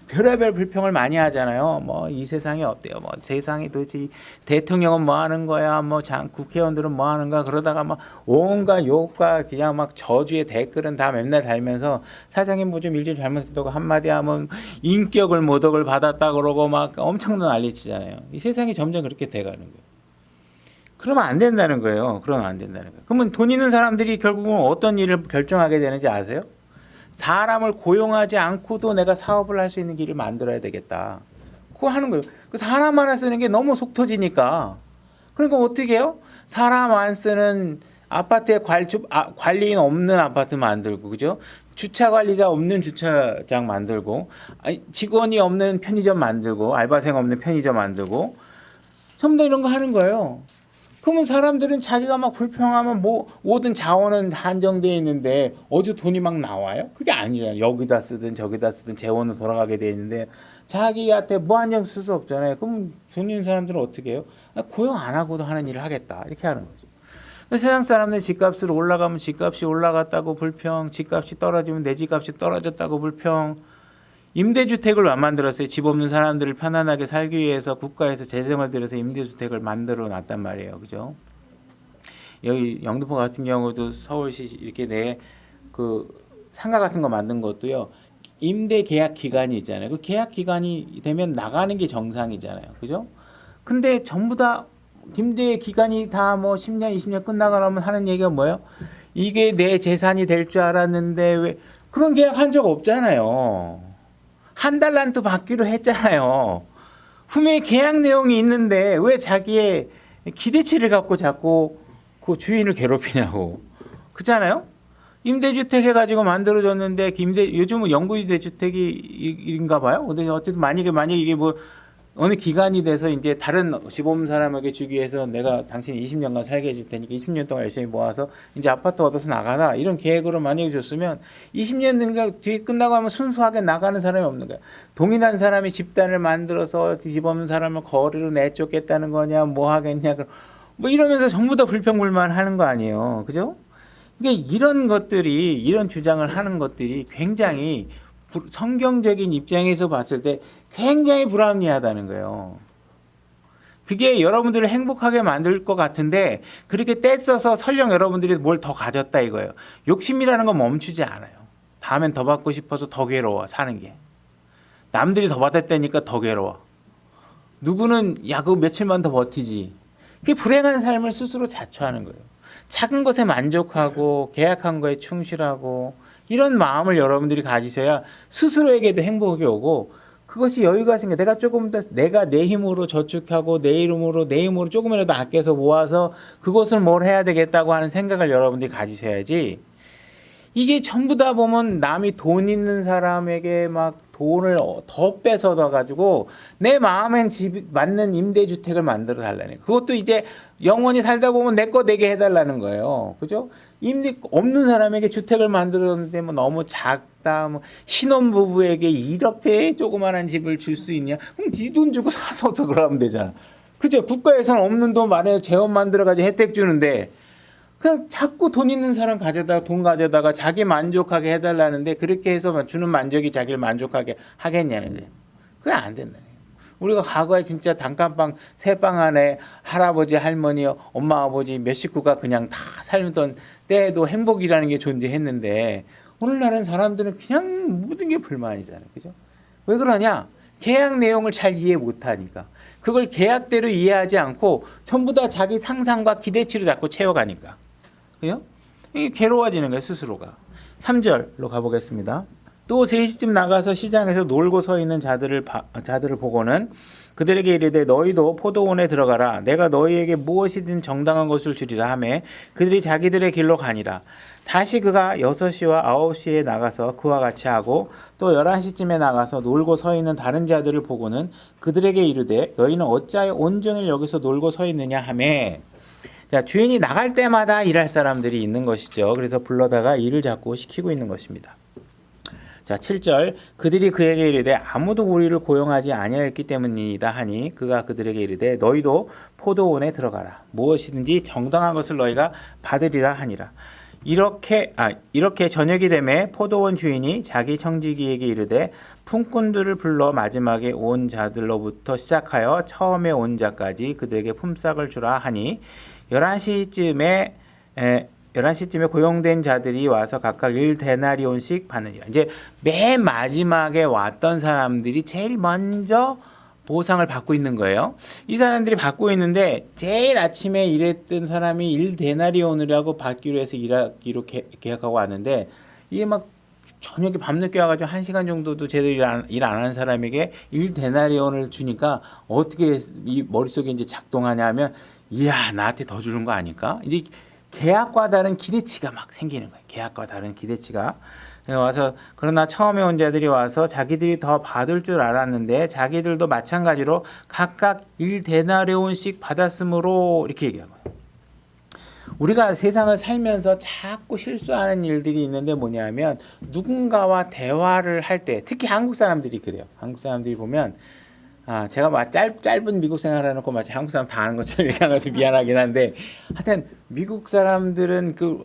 별의별 불평을 많이 하잖아요. 뭐 이 세상이 어때요? 뭐 세상이 도대체 대통령은 뭐 하는 거야? 뭐 국회의원들은 뭐 하는 거야? 그러다가 막 온갖 욕과 그냥 막 저주의 댓글은 다 맨날 달면서 사장님 뭐 좀 일 좀 잘못했다고 한마디 하면 인격을 모독을 받았다 그러고 막 엄청난 난리치잖아요. 이 세상이 점점 그렇게 돼가는 거예요. 그러면 안 된다는 거예요. 그러면 안 된다는 거예요. 그러면 돈 있는 사람들이 결국은 어떤 일을 결정하게 되는지 아세요? 사람을 고용하지 않고도 내가 사업을 할 수 있는 길을 만들어야 되겠다. 그거 하는 거예요. 그 사람 하나 쓰는 게 너무 속 터지니까. 그러니까 어떻게 해요? 사람 안 쓰는 아파트에 관리인 없는 아파트 만들고, 그죠? 주차 관리자 없는 주차장 만들고, 직원이 없는 편의점 만들고, 알바생 없는 편의점 만들고, 전부 다 이런 거 하는 거예요. 그러면 사람들은 자기가 막 불평하면 뭐 모든 자원은 한정되어 있는데 어디서 돈이 막 나와요? 그게 아니잖아요. 여기다 쓰든 저기다 쓰든 재원은 돌아가게 돼 있는데 자기한테 무한정 쓸 수 없잖아요. 그럼 돈 있는 사람들은 어떻게 해요? 고용 안 하고도 하는 일을 하겠다. 이렇게 하는 거죠. 세상 사람들 집값으로 올라가면 집값이 올라갔다고 불평, 집값이 떨어지면 내 집값이 떨어졌다고 불평. 임대주택을 안 만들었어요. 집 없는 사람들을 편안하게 살기 위해서 국가에서 재정을 들여서 임대주택을 만들어 놨단 말이에요. 그죠? 여기 영등포 같은 경우도 서울시 이렇게 그 상가 같은 거 만든 것도요. 임대 계약 기간이 있잖아요. 그 계약 기간이 되면 나가는 게 정상이잖아요. 그죠? 근데 전부 다 임대 기간이 다 뭐 10년, 20년 끝나고 나면 하는 얘기가 뭐예요? 이게 내 재산이 될 줄 알았는데 왜 그런 계약 한 적 없잖아요. 한 달란트 받기로 했잖아요. 분명히 계약 내용이 있는데 왜 자기의 기대치를 갖고 자꾸 그 주인을 괴롭히냐고. 그렇잖아요? 임대주택 해가지고 만들어졌는데 요즘은 영구임대주택인가 봐요. 근데 어쨌든 만약에 이게 뭐 어느 기간이 돼서 이제 다른 집 없는 사람에게 주기 위해서 내가 당신 20년간 살게 해줄 테니까 20년 동안 열심히 모아서 이제 아파트 얻어서 나가라 이런 계획으로 만약에 줬으면 20년 뒤에 끝나고 하면 순수하게 나가는 사람이 없는 거야. 동일한 사람이 집단을 만들어서 집 없는 사람을 거리로 내쫓겠다는 거냐 뭐 하겠냐 뭐 이러면서 전부 다 불평불만 하는 거 아니에요. 그죠? 그러니까 이런 주장을 하는 것들이 굉장히 성경적인 입장에서 봤을 때 굉장히 불합리하다는 거예요. 그게 여러분들을 행복하게 만들 것 같은데 그렇게 떼써서 설령 여러분들이 뭘 더 가졌다 이거예요. 욕심이라는 건 멈추지 않아요. 다음엔 더 받고 싶어서 더 괴로워 사는 게. 남들이 더 받았다니까 더 괴로워. 누구는 야 그거 며칠만 더 버티지. 그게 불행한 삶을 스스로 자초하는 거예요. 작은 것에 만족하고 계약한 거에 충실하고 이런 마음을 여러분들이 가지셔야 스스로에게도 행복이 오고 그것이 여유가 생겨. 내가 조금 더 내가 내 힘으로 저축하고 내 힘으로 조금이라도 아껴서 모아서 그것을 뭘 해야 되겠다고 하는 생각을 여러분들이 가지셔야지. 이게 전부 다 보면 남이 돈 있는 사람에게 막 돈을 더 뺏어다 가지고 내 마음엔 집 맞는 임대주택을 만들어 달라는 거예요. 그것도 이제 영원히 살다 보면 내 거 내게 해달라는 거예요. 그죠? 임대 없는 사람에게 주택을 만들었는데 뭐 너무 작다. 뭐 신혼부부에게 이렇게 조그만한 집을 줄 수 있냐? 그럼 네 돈 주고 사서 더 그러면 되잖아. 그죠? 국가에서는 없는 돈 만약에 재원 만들어가지고 혜택 주는데 그냥 자꾸 돈 있는 사람 돈 가져다가 자기 만족하게 해달라는데 그렇게 해서 주는 만족이 자기를 만족하게 하겠냐는 거예요. 그게 안 된다는 거예요. 우리가 과거에 진짜 단칸방 세 방 안에 할아버지 할머니 엄마 아버지 몇 식구가 그냥 다 살던 때에도 행복이라는 게 존재했는데 오늘날은 사람들은 그냥 모든 게 불만이잖아요. 그죠? 왜 그러냐? 계약 내용을 잘 이해 못하니까. 그걸 계약대로 이해하지 않고 전부 다 자기 상상과 기대치로 자꾸 채워가니까. 그죠? 이게 괴로워지는 거예요, 스스로가. 3절로 가보겠습니다. 또 3시쯤 나가서 시장에서 놀고 서 있는 자들을 보고는 그들에게 이르되 너희도 포도원에 들어가라. 내가 너희에게 무엇이든 정당한 것을 주리라 하매 그들이 자기들의 길로 가니라. 다시 그가 6시와 9시에 나가서 그와 같이 하고 또 11시쯤에 나가서 놀고 서 있는 다른 자들을 보고는 그들에게 이르되 너희는 어찌하여 온종일 여기서 놀고 서 있느냐 하매. 자, 주인이 나갈 때마다 일할 사람들이 있는 것이죠. 그래서 불러다가 일을 자꾸 시키고 있는 것입니다. 자, 7절 그들이 그에게 이르되 아무도 우리를 고용하지 아니하였기 때문이다 하니 그가 그들에게 이르되 너희도 포도원에 들어가라. 무엇이든지 정당한 것을 너희가 받으리라 하니라. 이렇게 저녁이 되매 포도원 주인이 자기 청지기에게 이르되 품꾼들을 불러 마지막에 온 자들로부터 시작하여 처음에 온 자까지 그들에게 품삯을 주라 하니 11시쯤에 고용된 자들이 와서 각각 1데나리온씩 받느니라. 이제 맨 마지막에 왔던 사람들이 제일 먼저 보상을 받고 있는 거예요. 이 사람들이 받고 있는데 제일 아침에 일했던 사람이 1데나리온이라고 받기로 해서 일하기로 계약하고 왔는데 이게 막 저녁에 밤늦게 와가지고 1시간 정도도 제대로 일 안 하는 사람에게 1데나리온을 주니까 어떻게 이 머릿속에 이제 작동하냐 하면 이야 나한테 더 주는 거 아닐까? 이제 계약과 다른 기대치가 막 생기는 거예요. 계약과 다른 기대치가 와서 그러나 처음에 온 자들이 와서 자기들이 더 받을 줄 알았는데 자기들도 마찬가지로 각각 1데나리온씩 받았으므로 이렇게 얘기한 거예요. 우리가 세상을 살면서 자꾸 실수하는 일들이 있는데 뭐냐면 누군가와 대화를 할 때 특히 한국 사람들이 그래요. 한국 사람들이 보면 제가 막 짧은 미국 생활을 해놓고 마치 한국 사람 다 아는 것처럼 얘기하는 것도 미안하긴 한데 하여튼 미국 사람들은 그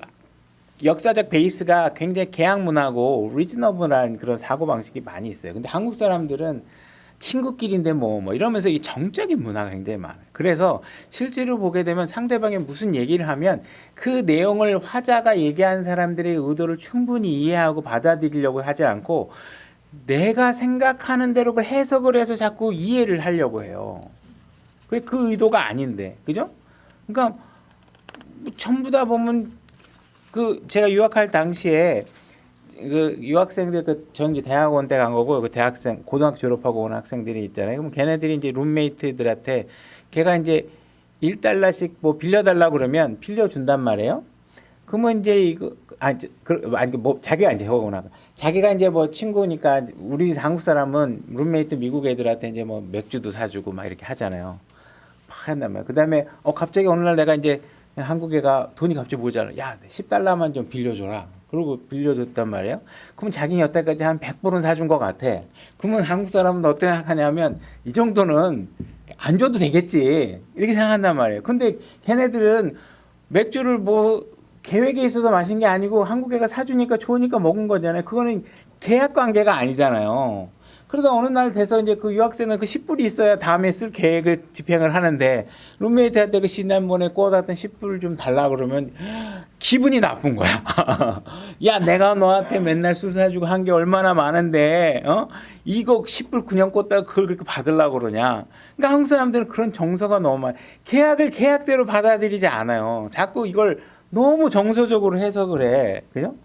역사적 베이스가 굉장히 계약 문화고 리즈너블한 그런 사고방식이 많이 있어요. 근데 한국 사람들은 친구끼리인데 뭐 이러면서 이 정적인 문화가 굉장히 많아요. 그래서 실제로 보게 되면 상대방이 무슨 얘기를 하면 그 내용을 화자가 얘기한 사람들의 의도를 충분히 이해하고 받아들이려고 하지 않고 내가 생각하는 대로 그걸 해석을 해서 자꾸 이해를 하려고 해요. 그게 그 의도가 아닌데, 그죠? 그러니까 전부 다 보면 그 제가 유학할 당시에 그 유학생들 전 대학원 때 간 거고 그 대학생 고등학교 졸업하고 온 학생들이 있잖아요. 그럼 걔네들이 이제 룸메이트들한테 걔가 이제 1달러씩 뭐 빌려달라 그러면 빌려준단 말이에요. 그러면 이제 이거 자기가 이제 해보거나 자기가 이제 뭐 친구니까 우리 한국 사람은 룸메이트 미국 애들한테 이제 뭐 맥주도 사주고 막 이렇게 하잖아요. 막 한단 말이에요. 그다음에 갑자기 어느 날 내가 이제 한국 애가 돈이 갑자기 모자라. 야, 10달러만 좀 빌려줘라. 그러고 빌려줬단 말이에요. 그럼 자기는 여태까지 한 100불은 사준 것 같아. 그러면 한국 사람은 어떻게 생각하냐면 이 정도는 안 줘도 되겠지. 이렇게 생각한단 말이에요. 근데 걔네들은 맥주를 뭐 계획에 있어서 마신 게 아니고 한국 애가 사주니까 좋으니까 먹은 거잖아요. 그거는 계약 관계가 아니잖아요. 그러다 어느 날 돼서 이제 그 유학생은 그 10불이 있어야 다음에 쓸 계획을 집행을 하는데 룸메이트한테 그 지난번에 꿔놨던 10불 좀 달라 그러면 기분이 나쁜 거야. 야, 내가 너한테 맨날 술 사주고 한 게 얼마나 많은데, 이거 10불 그냥 꽂다가 그걸 그렇게 받으려고 그러냐. 그러니까 한국 사람들은 그런 정서가 너무 많아. 계약을 계약대로 받아들이지 않아요. 자꾸 이걸 너무 정서적으로 해석을 해. 그죠?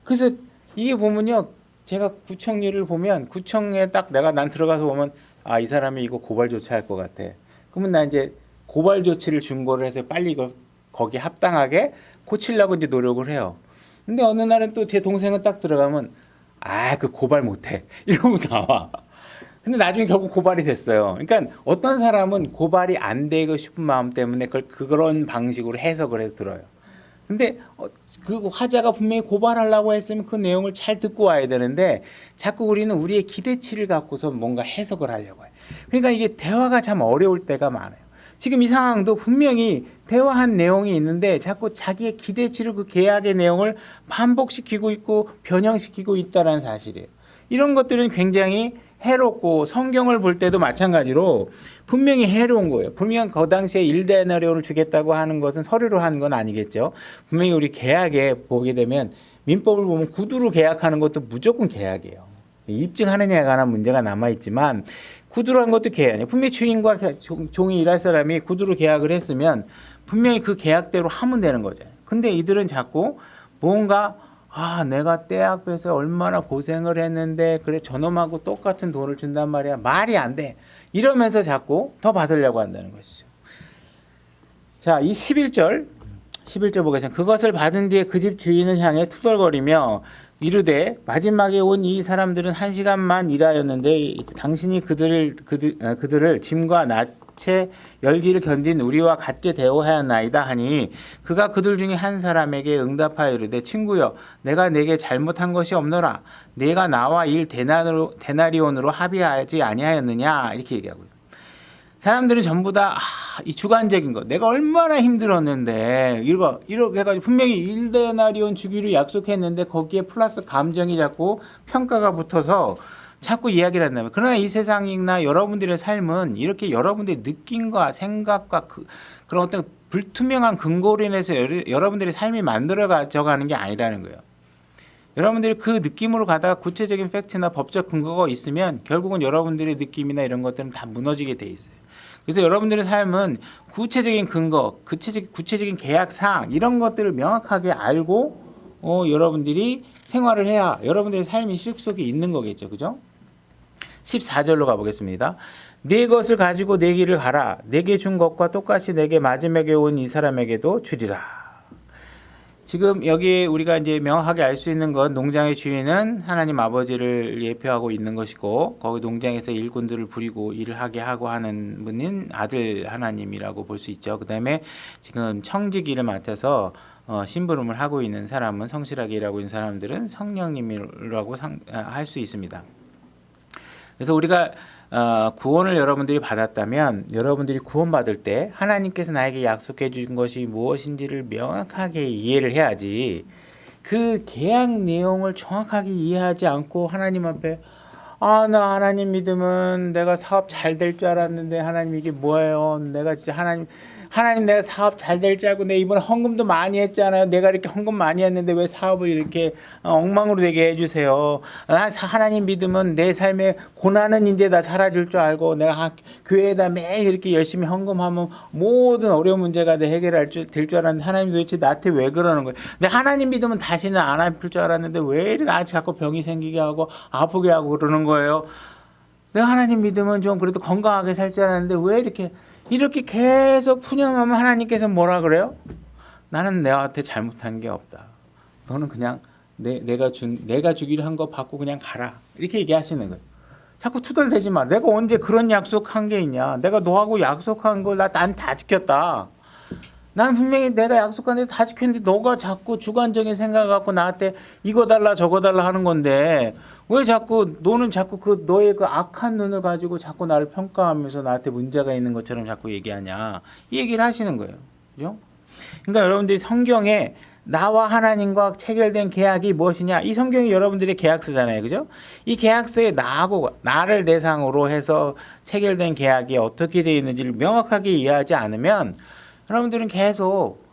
그래서 이게 보면요. 제가 구청일을 보면 구청에 딱 난 들어가서 보면 아, 이 사람이 이거 고발 조치할 것 같아. 그러면 나 이제 고발 조치를 준거를 해서 빨리 이거 거기 합당하게 고치려고 이제 노력을 해요. 근데 어느 날은 또 제 동생은 딱 들어가면 아, 그 고발 못해. 이러고 나와. 근데 나중에 결국 고발이 됐어요. 그러니까 어떤 사람은 고발이 안 되고 싶은 마음 때문에 그런 방식으로 해석을 해서 들어요. 근데 그 화자가 분명히 고발하려고 했으면 그 내용을 잘 듣고 와야 되는데 자꾸 우리는 우리의 기대치를 갖고서 뭔가 해석을 하려고 해요. 그러니까 이게 대화가 참 어려울 때가 많아요. 지금 이 상황도 분명히 대화한 내용이 있는데 자꾸 자기의 기대치로 그 계약의 내용을 반복시키고 있고 변형시키고 있다는 사실이에요. 이런 것들은 굉장히 해롭고 성경을 볼 때도 마찬가지로 분명히 해로운 거예요. 분명 그 당시에 1데나리온을 주겠다고 하는 것은 서류로 한 건 아니겠죠. 분명히 우리 계약에 보게 되면 민법을 보면 구두로 계약하는 것도 무조건 계약이에요. 입증하느냐에 관한 문제가 남아있지만 구두로 한 것도 계약이에요. 분명히 주인과 종이 일할 사람이 구두로 계약을 했으면 분명히 그 계약대로 하면 되는 거죠. 근데 이들은 자꾸 뭔가 내가 때 앞에서 얼마나 고생을 했는데 그래 저놈하고 똑같은 돈을 준단 말이야. 말이 안 돼. 이러면서 자꾸 더 받으려고 한다는 것이죠. 자, 이 11절 보겠습니다. 그것을 받은 뒤에 그 집 주인을 향해 투덜거리며 이르되 마지막에 온 이 사람들은 1시간만 일하였는데 당신이 그들을 짐과 낫체 열기를 견딘 우리와 같게 대우하였나이다 하니 그가 그들 중에 한 사람에게 응답하여 이르되 친구여 내가 내게 잘못한 것이 없노라 내가 나와 1데나리온으로 합의하지 아니하였느냐 이렇게 얘기하고요. 사람들은 전부 다 이 주관적인 거 내가 얼마나 힘들었는데 이렇게 해가지고 분명히 1데나리온 주기로 약속했는데 거기에 플러스 감정이 자꾸 평가가 붙어서 자꾸 이야기를 한다면 그러나 이 세상이나 여러분들의 삶은 이렇게 여러분들의 느낌과 생각과 그런 어떤 불투명한 근거로 인해서 여러분들의 삶이 만들어져가는 게 아니라는 거예요. 여러분들이 그 느낌으로 가다가 구체적인 팩트나 법적 근거가 있으면 결국은 여러분들의 느낌이나 이런 것들은 다 무너지게 돼 있어요. 그래서 여러분들의 삶은 구체적인 근거, 구체적인 계약사항 이런 것들을 명확하게 알고 여러분들이 생활을 해야 여러분들의 삶이 실 속에 있는 거겠죠. 그죠? 14절로 가보겠습니다. 네 것을 가지고 내 길을 가라. 내게 준 것과 똑같이 내게 마지막에 온 이 사람에게도 주리라. 지금 여기 우리가 이제 명확하게 알 수 있는 건 농장의 주인은 하나님 아버지를 예표하고 있는 것이고 거기 농장에서 일꾼들을 부리고 일을 하게 하고 하는 분은 아들 하나님이라고 볼 수 있죠. 그 다음에 지금 청직 일을 맡아서 심부름을 하고 있는 사람은 성실하게 일하고 있는 사람들은 성령님이라고 할 수 있습니다. 그래서 우리가 구원을 여러분들이 받았다면 여러분들이 구원받을 때 하나님께서 나에게 약속해 준 것이 무엇인지를 명확하게 이해를 해야지 그 계약 내용을 정확하게 이해하지 않고 하나님 앞에 나 하나님 믿으면 내가 사업 잘 될 줄 알았는데 하나님 이게 뭐예요? 내가 진짜 하나님 내가 사업 잘 될 줄 알고 내 이번에 헌금도 많이 했잖아요. 내가 이렇게 헌금 많이 했는데 왜 사업을 이렇게 엉망으로 되게 해주세요. 하나님 믿으면 내 삶의 고난은 이제 다 사라질 줄 알고 내가 교회에다 매일 이렇게 열심히 헌금하면 모든 어려운 문제가 다 해결될 줄 알았는데 하나님 도대체 나한테 왜 그러는 거예요? 근데 하나님 믿으면 다시는 안 아플 줄 알았는데 왜 이렇게 나한테 자꾸 병이 생기게 하고 아프게 하고 그러는 거예요? 내가 하나님 믿으면 좀 그래도 건강하게 살 줄 알았는데 왜 이렇게 계속 푸념하면 하나님께서 뭐라 그래요? 나는 내한테 잘못한 게 없다. 너는 그냥 내가 주기로 한 거 받고 그냥 가라. 이렇게 얘기하시는 거예요. 자꾸 투덜대지 마. 내가 언제 그런 약속한 게 있냐. 내가 너하고 약속한 거 난 다 지켰다. 난 분명히 내가 약속한 데 다 지켰는데 너가 자꾸 주관적인 생각 갖고 나한테 이거 달라 저거 달라 하는 건데 왜 너는 자꾸 너의 그 악한 눈을 가지고 자꾸 나를 평가하면서 나한테 문제가 있는 것처럼 자꾸 얘기하냐. 이 얘기를 하시는 거예요. 그죠? 그러니까 여러분들이 성경에 나와 하나님과 체결된 계약이 무엇이냐? 이 성경이 여러분들의 계약서잖아요. 그죠? 이 계약서에 나를 대상으로 해서 체결된 계약이 어떻게 되어 있는지를 명확하게 이해하지 않으면 여러분들은 계속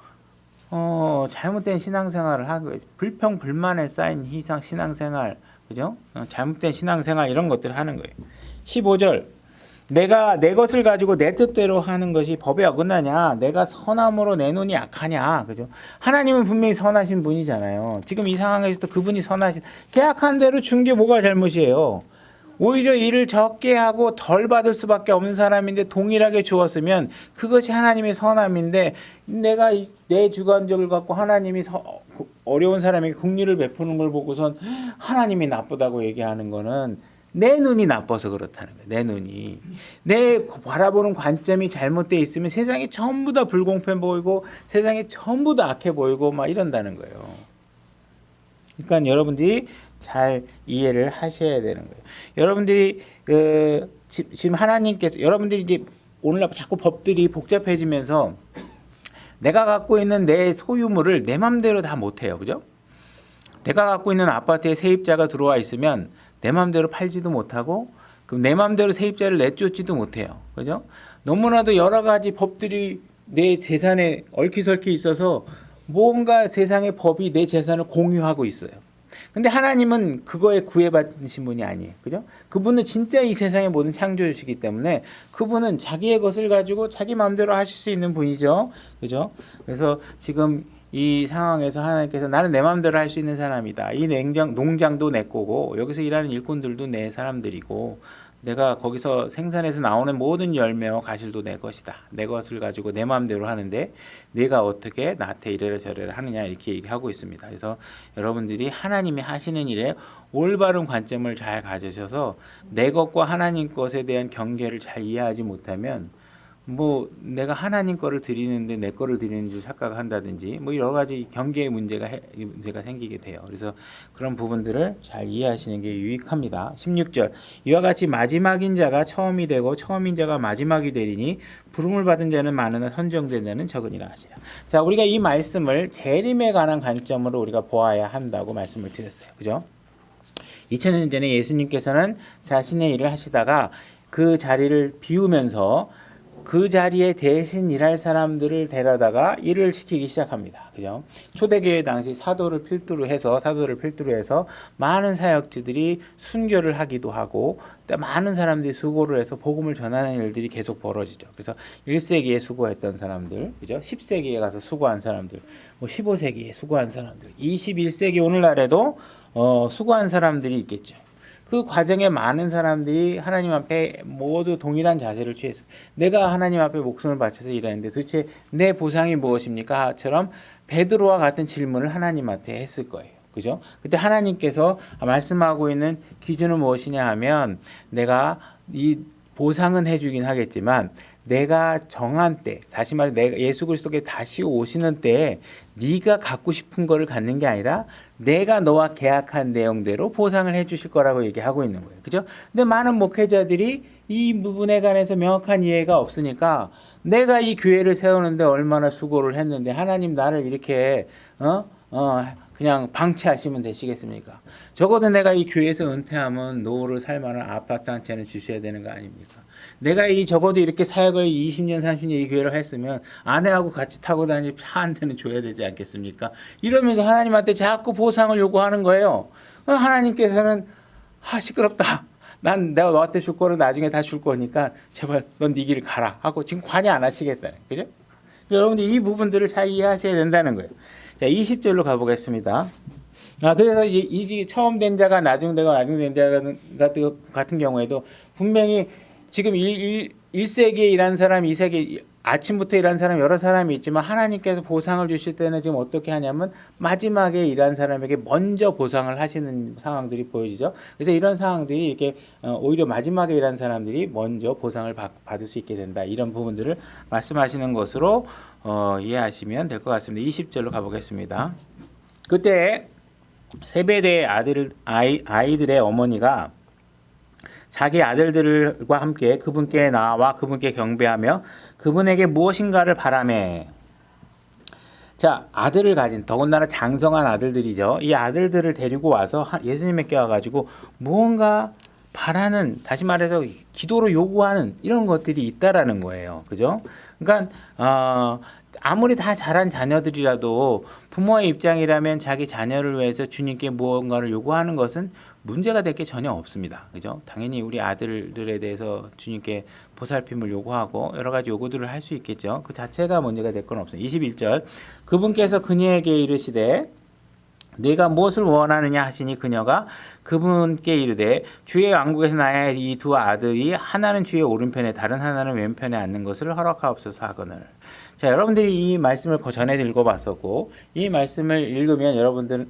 잘못된 신앙생활을 하고 불평불만에 쌓인 신앙생활, 그죠? 잘못된 신앙생활 이런 것들을 하는 거예요. 15절 내가 내 것을 가지고 내 뜻대로 하는 것이 법에 어긋나냐? 내가 선함으로 내 눈이 악하냐? 그죠? 하나님은 분명히 선하신 분이잖아요. 지금 이 상황에서도 그분이 계약한 대로 준 게 뭐가 잘못이에요? 오히려 일을 적게 하고 덜 받을 수밖에 없는 사람인데 동일하게 주었으면 그것이 하나님의 선함인데 내가 내 주관적을 갖고 하나님이 어려운 사람에게 긍휼을 베푸는 걸 보고선 하나님이 나쁘다고 얘기하는 거는 내 눈이 나빠서 그렇다는 거예요. 내 눈이. 내 바라보는 관점이 잘못되어 있으면 세상이 전부 다 불공평 보이고 세상이 전부 다 악해 보이고 막 이런다는 거예요. 그러니까 여러분들이 잘 이해를 하셔야 되는 거예요. 여러분들이 지금 하나님께서 여러분들이 이제 오늘날 자꾸 법들이 복잡해지면서 내가 갖고 있는 내 소유물을 내 맘대로 다 못해요. 그죠? 내가 갖고 있는 아파트에 세입자가 들어와 있으면 내 맘대로 팔지도 못하고 그럼 내 맘대로 세입자를 내쫓지도 못해요. 그죠? 너무나도 여러 가지 법들이 내 재산에 얽히설키 있어서 뭔가 세상의 법이 내 재산을 공유하고 있어요. 근데 하나님은 그거에 구애받으신 분이 아니에요. 그죠? 그분은 진짜 이 세상의 모든 창조주시기 때문에 그분은 자기의 것을 가지고 자기 마음대로 하실 수 있는 분이죠. 그죠? 그래서 지금 이 상황에서 하나님께서 나는 내 마음대로 할 수 있는 사람이다. 이 농장도 내 거고 여기서 일하는 일꾼들도 내 사람들이고 내가 거기서 생산해서 나오는 모든 열매와 과실도 내 것이다. 내 것을 가지고 내 마음대로 하는데 내가 어떻게 나한테 이래라 저래라 하느냐 이렇게 얘기하고 있습니다. 그래서 여러분들이 하나님이 하시는 일에 올바른 관점을 잘 가지셔서 내 것과 하나님 것에 대한 경계를 잘 이해하지 못하면 뭐 내가 하나님 거를 드리는데 내 거를 드리는 줄 착각한다든지 뭐 여러 가지 경계의 문제가 생기게 돼요. 그래서 그런 부분들을 잘 이해하시는 게 유익합니다. 16절 이와 같이 마지막인 자가 처음이 되고 처음인 자가 마지막이 되리니 부름을 받은 자는 많으나 선정된 자는 적으니라 하시라. 자, 우리가 이 말씀을 재림에 관한 관점으로 우리가 보아야 한다고 말씀을 드렸어요. 그죠? 2000년 전에 예수님께서는 자신의 일을 하시다가 그 자리를 비우면서 그 자리에 대신 일할 사람들을 데려다가 일을 시키기 시작합니다. 그죠? 초대교회 당시 사도를 필두로 해서 많은 사역지들이 순교를 하기도 하고 또 많은 사람들이 수고를 해서 복음을 전하는 일들이 계속 벌어지죠. 그래서 1세기에 수고했던 사람들, 그죠? 10세기에 가서 수고한 사람들, 뭐 15세기에 수고한 사람들, 21세기 오늘날에도 수고한 사람들이 있겠죠. 그 과정에 많은 사람들이 하나님 앞에 모두 동일한 자세를 취했어요. 내가 하나님 앞에 목숨을 바쳐서 일하는데 도대체 내 보상이 무엇입니까?처럼 베드로와 같은 질문을 하나님한테 했을 거예요. 그죠? 그때 하나님께서 말씀하고 있는 기준은 무엇이냐 하면 내가 이 보상은 해주긴 하겠지만 내가 정한 때, 다시 말해 내가 예수 그리스도께 다시 오시는 때에 네가 갖고 싶은 거를 갖는 게 아니라 내가 너와 계약한 내용대로 보상을 해 주실 거라고 얘기하고 있는 거예요. 그죠? 근데 많은 목회자들이 이 부분에 관해서 명확한 이해가 없으니까 내가 이 교회를 세우는데 얼마나 수고를 했는데 하나님 나를 이렇게 그냥 방치하시면 되시겠습니까? 적어도 내가 이 교회에서 은퇴하면 노후를 살 만한 아파트 한 채는 주셔야 되는 거 아닙니까? 내가 적어도 이렇게 사역을 20년, 30년 이 교회를 했으면 아내하고 같이 타고 다니는 차 한 대는 줘야 되지 않겠습니까? 이러면서 하나님한테 자꾸 보상을 요구하는 거예요. 하나님께서는 시끄럽다. 내가 너한테 줄 거를 나중에 다 줄 거니까 제발 넌 네 길을 가라 하고 지금 관여 안 하시겠다는 거죠. 여러분들 이 부분들을 잘 이해하셔야 된다는 거예요. 자, 20절로 가보겠습니다. 그래서 이 처음 된 자가 나중되고 나중된 자 같은 경우에도 분명히 지금 1세기에 일한 사람, 2세기 아침부터 일한 사람 여러 사람이 있지만 하나님께서 보상을 주실 때는 지금 어떻게 하냐면 마지막에 일한 사람에게 먼저 보상을 하시는 상황들이 보여지죠. 그래서 이런 상황들이 이렇게 오히려 마지막에 일한 사람들이 먼저 보상을 받을 수 있게 된다. 이런 부분들을 말씀하시는 것으로 이해하시면 될 것 같습니다. 20절로 가보겠습니다. 그때 세베대의 아이들의 어머니가 자기 아들들과 함께 그분께 나와 그분께 경배하며 그분에게 무엇인가를 바라매. 자, 아들을 가진 더군다나 장성한 아들들이죠. 이 아들들을 데리고 와서 예수님에게 와가지고 무언가 바라는, 다시 말해서 기도로 요구하는 이런 것들이 있다라는 거예요. 그죠? 그러니까 아무리 다 자란 자녀들이라도 부모의 입장이라면 자기 자녀를 위해서 주님께 무언가를 요구하는 것은 문제가 될 게 전혀 없습니다. 그죠? 당연히 우리 아들들에 대해서 주님께 보살핌을 요구하고 여러 가지 요구들을 할 수 있겠죠. 그 자체가 문제가 될 건 없어요. 21절. 그분께서 그녀에게 이르시되 네가 무엇을 원하느냐 하시니 그녀가 그분께 이르되 주의 왕국에서 나의 이 두 아들이 하나는 주의 오른편에 다른 하나는 왼편에 앉는 것을 허락하옵소서 하거늘. 자, 여러분들이 이 말씀을 전에 읽어봤었고 이 말씀을 읽으면 여러분들은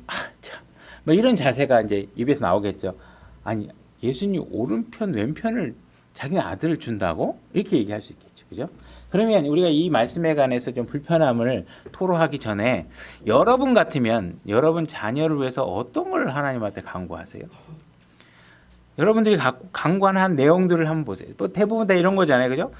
뭐 이런 자세가 이제 입에서 나오겠죠. 아니, 예수님 오른편 왼편을 자기 아들을 준다고? 이렇게 얘기할 수 있겠죠. 그죠? 그러면 우리가 이 말씀에 관해서 좀 불편함을 토로하기 전에 여러분 같으면 여러분 자녀를 위해서 어떤 걸 하나님한테 간구하세요? 여러분들이 간구한 내용들을 한번 보세요. 뭐 대부분 다 이런 거잖아요. 그죠?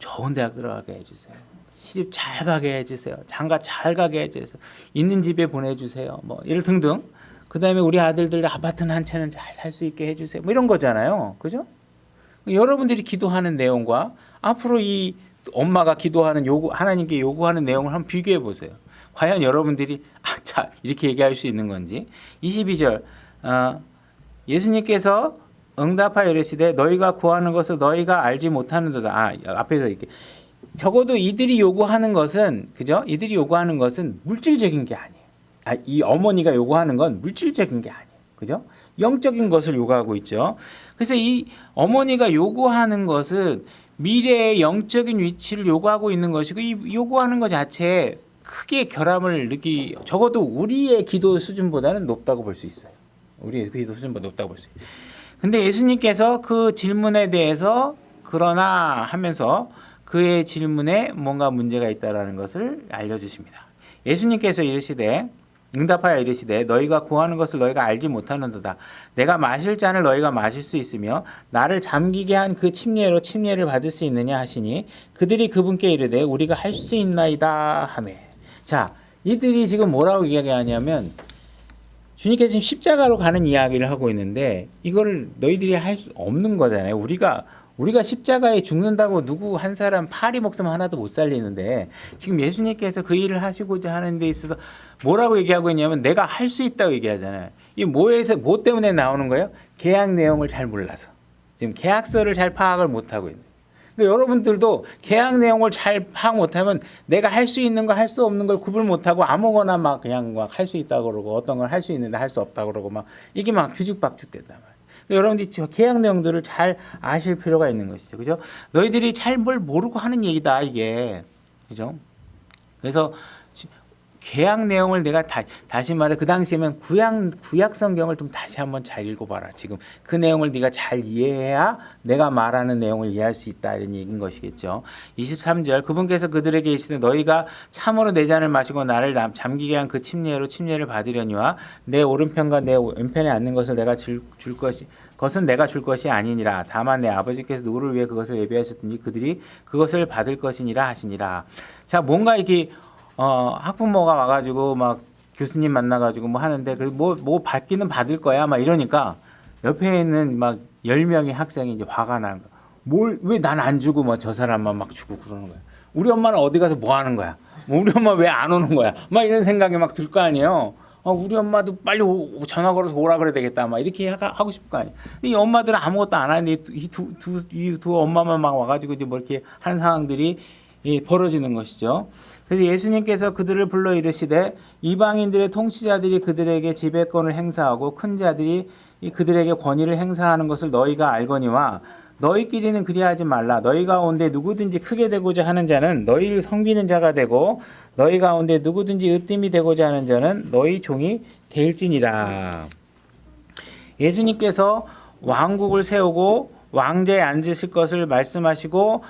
좋은 대학 들어가게 해주세요. 시집 잘 가게 해주세요. 장가 잘 가게 해주세요. 있는 집에 보내주세요. 뭐 이런 등등. 그 다음에 우리 아들들 아파트는 한 채는 잘 살 수 있게 해주세요. 뭐 이런 거잖아요. 그죠? 여러분들이 기도하는 내용과 앞으로 이 엄마가 기도하는 하나님께 요구하는 내용을 한번 비교해 보세요. 과연 여러분들이 이렇게 얘기할 수 있는 건지. 22절 예수님께서 응답하여 이르시되 너희가 구하는 것을 너희가 알지 못하는도다. 앞에서 이렇게 적어도 이들이 요구하는 것은, 그죠? 이들이 요구하는 것은 물질적인 게 아니에요. 이 어머니가 요구하는 건 물질적인 게 아니에요. 그죠? 영적인 것을 요구하고 있죠. 그래서 이 어머니가 요구하는 것은 미래의 영적인 위치를 요구하고 있는 것이고, 이 요구하는 것 자체에 크게 결함을 적어도 우리의 기도 수준보다는 높다고 볼 수 있어요. 우리의 기도 수준보다 높다고 볼 수 있어요. 근데 예수님께서 그 질문에 대해서 그러나 하면서 그의 질문에 뭔가 문제가 있다라는 것을 알려주십니다. 예수님께서 응답하여 이르시되 너희가 구하는 것을 너희가 알지 못하는도다. 내가 마실 잔을 너희가 마실 수 있으며 나를 잠기게 한 그 침례로 침례를 받을 수 있느냐 하시니 그들이 그분께 이르되 우리가 할 수 있나이다 하매. 자, 이들이 지금 뭐라고 이야기하냐면 주님께서 지금 십자가로 가는 이야기를 하고 있는데 이거를 너희들이 할 수 없는 거잖아요. 우리가 십자가에 죽는다고 누구 한 사람 파리 목숨 하나도 못 살리는데 지금 예수님께서 그 일을 하시고자 하는 데 있어서 뭐라고 얘기하고 있냐면 내가 할 수 있다고 얘기하잖아요. 이 뭐 때문에 나오는 거예요? 계약 내용을 잘 몰라서. 지금 계약서를 잘 파악을 못하고 있는. 그러니까 여러분들도 계약 내용을 잘 파악 못하면 내가 할 수 있는 거 할 수 없는 걸 구분 못하고 아무거나 막 그냥 막 할 수 있다고 그러고 어떤 걸 할 수 있는데 할 수 없다고 그러고 막 이게 막 뒤죽박죽 된단 말이에요. 여러분들이 계약 내용들을 잘 아실 필요가 있는 것이죠. 그죠? 너희들이 잘 뭘 모르고 하는 얘기다, 이게. 그죠? 그래서 계약 내용을 내가 다시 말해 그 당시에면 구약 성경을 좀 다시 한번 잘 읽어봐라. 지금 그 내용을 네가 잘 이해해야 내가 말하는 내용을 이해할 수 있다 이런 얘기인 것이겠죠. 23절 그분께서 그들에게 이르시되 너희가 참으로 내 잔을 마시고 나를 잠기게 한 그 침례로 침례를 받으려니와 내 오른편과 내 왼편에 앉는 것을 내가 줄 것은 내가 줄 것이 아니니라. 다만 내 아버지께서 누구를 위해 그것을 예비하셨든지 그들이 그것을 받을 것이니라 하시니라. 자, 뭔가 이렇게 학부모가 와가지고 막 교수님 만나가지고 뭐 하는데 뭐 받기는 받을 거야 막 이러니까 옆에 있는 막 10명의 학생이 이제 화가 난 거야. 왜 난 안 주고 뭐 저 사람만 막 주고 그러는 거야. 우리 엄마는 어디 가서 뭐 하는 거야. 우리 엄마 왜 안 오는 거야. 막 이런 생각이 막 들 거 아니에요. 우리 엄마도 빨리 전화 걸어서 오라 그래야 되겠다. 막 이렇게 하고 싶을 거 아니에요. 이 엄마들은 아무것도 안 하는데 이 두 엄마만 막 와가지고 이제 뭐 이렇게 하는 상황들이 벌어지는 것이죠. 그래서 예수님께서 그들을 불러 이르시되 이방인들의 통치자들이 그들에게 지배권을 행사하고 큰 자들이 그들에게 권위를 행사하는 것을 너희가 알거니와 너희끼리는 그리하지 말라. 너희 가운데 누구든지 크게 되고자 하는 자는 너희를 섬기는 자가 되고 너희 가운데 누구든지 으뜸이 되고자 하는 자는 너희 종이 될지니라. 예수님께서 왕국을 세우고 왕좌에 앉으실 것을 말씀하시고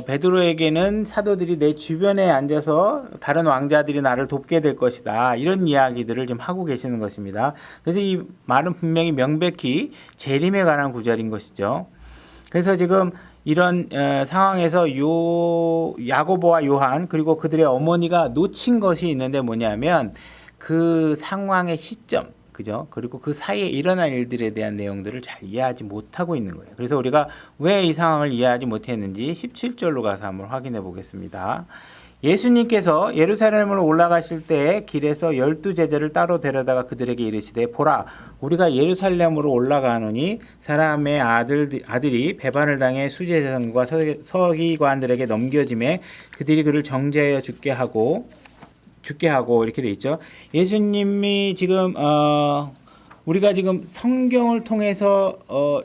베드로에게는 사도들이 내 주변에 앉아서 다른 왕자들이 나를 돕게 될 것이다. 이런 이야기들을 좀 하고 계시는 것입니다. 그래서 이 말은 분명히 명백히 재림에 관한 구절인 것이죠. 그래서 지금 이런 상황에서 야고보와 요한 그리고 그들의 어머니가 놓친 것이 있는데 뭐냐면 그 상황의 시점, 그죠? 그리고 그 사이에 일어난 일들에 대한 내용들을 잘 이해하지 못하고 있는 거예요. 그래서 우리가 왜 이 상황을 이해하지 못했는지 17절로 가서 한번 확인해 보겠습니다. 예수님께서 예루살렘으로 올라가실 때 길에서 12제자를 따로 데려다가 그들에게 이르시되 보라 우리가 예루살렘으로 올라가노니 사람의 아들이 배반을 당해 수제사장과 서기관들에게 넘겨짐에 그들이 그를 정죄하여 죽게 하고 이렇게 돼 있죠. 예수님이 지금 우리가 지금 성경을 통해서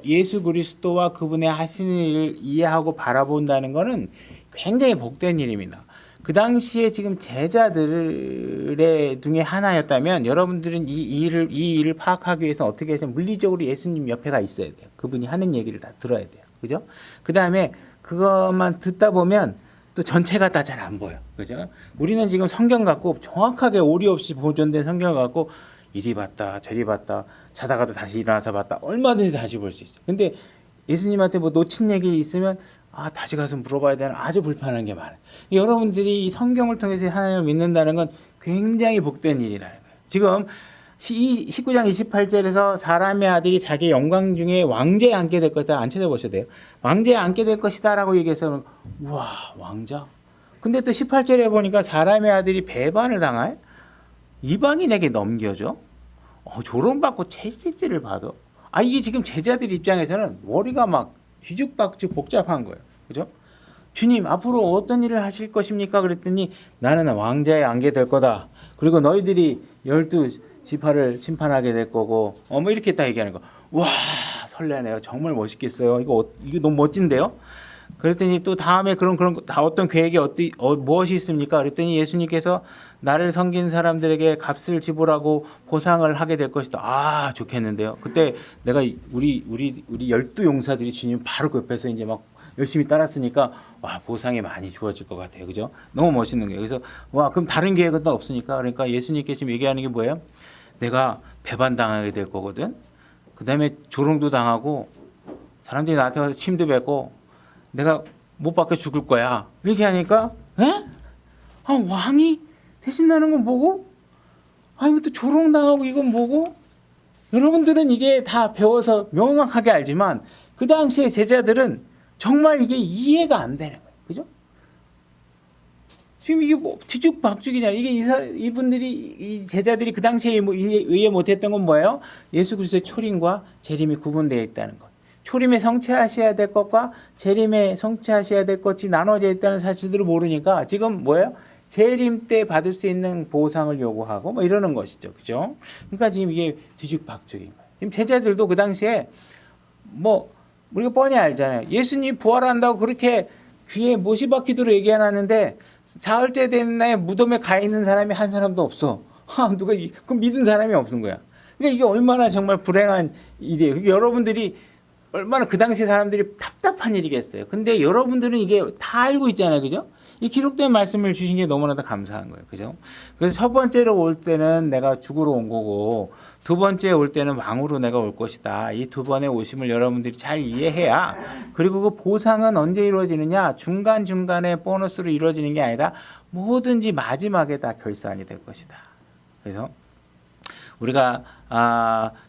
예수 그리스도와 그분의 하시는 일을 이해하고 바라본다는 것은 굉장히 복된 일입니다. 그 당시에 지금 제자들의 중에 하나였다면 여러분들은 이 일을 파악하기 위해서 어떻게 해서 물리적으로 예수님 옆에가 있어야 돼요. 그분이 하는 얘기를 다 들어야 돼요. 그죠? 그 다음에 그것만 듣다 보면 또 전체가 다 잘 안 보여. 그죠? 우리는 지금 성경 갖고 정확하게 오리 없이 보존된 성경을 갖고 이리 봤다 저리 봤다 자다가도 다시 일어나서 봤다 얼마든지 다시 볼 수 있어요. 근데 예수님한테 뭐 놓친 얘기 있으면 다시 가서 물어봐야 되는 아주 불편한 게 많아요. 여러분들이 이 성경을 통해서 하나님을 믿는다는 건 굉장히 복된 일이라는 거예요. 지금 19장 28절에서 사람의 아들이 자기 영광 중에 왕좌에 앉게 될 것이다. 안 찾아보셔도 돼요. 왕좌에 앉게 될 것이다 라고 얘기해서 우와 왕좌? 근데 또 18절에 보니까 사람의 아들이 배반을 당할 이방인에게 넘겨줘. 조롱받고 채찍질을 받아. 이게 지금 제자들 입장에서는 머리가 막 뒤죽박죽 복잡한 거예요. 그죠? 주님, 앞으로 어떤 일을 하실 것입니까? 그랬더니 나는 왕좌에 앉게 될 거다. 그리고 너희들이 12지파를 심판하게 될 거고, 뭐 이렇게 딱 얘기하는 거. 와, 설레네요. 정말 멋있겠어요. 이거 너무 멋진데요? 그랬더니 또 다음에 그런 다 어떤 계획이 무엇이 있습니까? 그랬더니 예수님께서 나를 섬긴 사람들에게 값을 지불하고 보상을 하게 될 것이다. 좋겠는데요. 그때 내가 우리 12용사들이 주님 바로 그 옆에서 이제 막 열심히 따랐으니까 보상이 많이 주어질 것 같아요. 그죠? 너무 멋있는 거예요. 그래서 그럼 다른 계획은 또 없으니까 그러니까 예수님께 지금 얘기하는 게 뭐예요? 내가 배반당하게 될 거거든. 그다음에 조롱도 당하고 사람들이 나한테 와서 침도 뱉고 내가 못 받게 죽을 거야. 이렇게 하니까 왕이 대신나는 건 뭐고? 또 조롱당하고 이건 뭐고? 여러분들은 이게 다 배워서 명확하게 알지만 그 당시에 제자들은 정말 이게 이해가 안 되는 거예요. 그죠? 지금 이게 뭐 뒤죽박죽이냐. 이게 이 제자들이 그 당시에 이해 못했던 건 뭐예요? 예수 그리스도의 초림과 재림이 구분되어 있다는 것. 초림에 성취하셔야 될 것과 재림에 성취하셔야 될 것이 나눠져 있다는 사실들을 모르니까 지금 뭐예요? 재림 때 받을 수 있는 보상을 요구하고 뭐 이러는 것이죠. 그죠? 그러니까 지금 이게 뒤죽박죽인 거예요. 지금 제자들도 그 당시에 뭐 우리가 뻔히 알잖아요. 예수님 부활한다고 그렇게 귀에 못이 박히도록 얘기해놨는데 사흘째 되는 날 무덤에 가 있는 사람이 한 사람도 없어. 그럼 믿은 사람이 없는 거야. 그러니까 이게 얼마나 정말 불행한 일이에요. 여러분들이 얼마나 그 당시 사람들이 답답한 일이겠어요. 근데 여러분들은 이게 다 알고 있잖아요. 그죠? 이 기록된 말씀을 주신 게 너무나도 감사한 거예요. 그죠? 그래서 첫 번째로 올 때는 내가 죽으러 온 거고 두 번째 올 때는 왕으로 내가 올 것이다. 이 두 번의 오심을 여러분들이 잘 이해해야 그리고 그 보상은 언제 이루어지느냐? 중간중간에 보너스로 이루어지는 게 아니라 뭐든지 마지막에 다 결산이 될 것이다. 그래서 우리가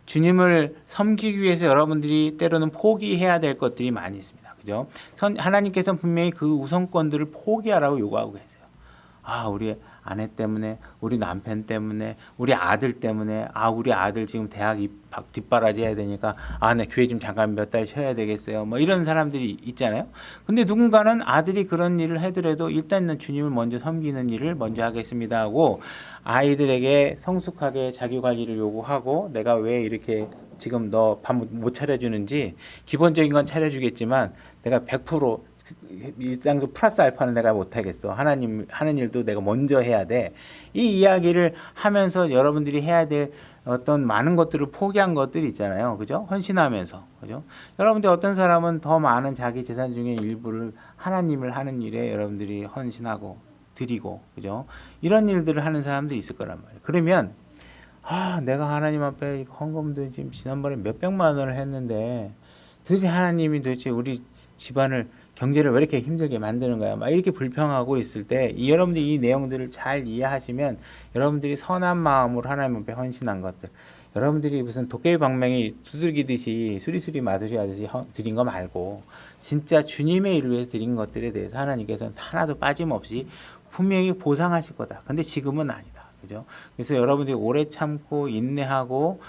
주님을 섬기기 위해서 여러분들이 때로는 포기해야 될 것들이 많이 있습니다. 그죠? 하나님께서는 분명히 그 우선권들을 포기하라고 요구하고 계세요. 우리 아내 때문에, 우리 남편 때문에, 우리 아들 때문에, 우리 아들 지금 대학 뒷바라지 해야 되니까, 내 교회 좀 잠깐 몇 달 쉬어야 되겠어요. 뭐 이런 사람들이 있잖아요. 근데 누군가는 아들이 그런 일을 하더라도 일단은 주님을 먼저 섬기는 일을 먼저 하겠습니다 하고 아이들에게 성숙하게 자기 관리를 요구하고 내가 왜 이렇게 지금 너 밥 못 차려주는지 기본적인 건 차려주겠지만 내가 100% 일상적 플러스 알파는 내가 못하겠어. 하나님 하는 일도 내가 먼저 해야 돼. 이 이야기를 하면서 여러분들이 해야 될 어떤 많은 것들을 포기한 것들이 있잖아요. 그죠? 헌신하면서. 그죠? 여러분들 어떤 사람은 더 많은 자기 재산 중에 일부를 하나님을 하는 일에 여러분들이 헌신하고 드리고. 그죠? 이런 일들을 하는 사람들이 있을 거란 말이에요. 그러면 내가 하나님 앞에 헌금도 지금 지난번에 몇백만 원을 했는데 도대체 하나님이 도대체 우리 집안을 경제를 왜 이렇게 힘들게 만드는 거야? 막 이렇게 불평하고 있을 때 여러분들이 이 내용들을 잘 이해하시면 여러분들이 선한 마음으로 하나님 앞에 헌신한 것들, 여러분들이 무슨 도깨비 방망이 두들기듯이 수리수리 마두리 하듯이 드린 거 말고 진짜 주님의 일을 위해서 드린 것들에 대해서 하나님께서는 하나도 빠짐없이 분명히 보상하실 거다. 근데 지금은 아니다. 그죠? 그래서 여러분들이 오래 참고 인내하고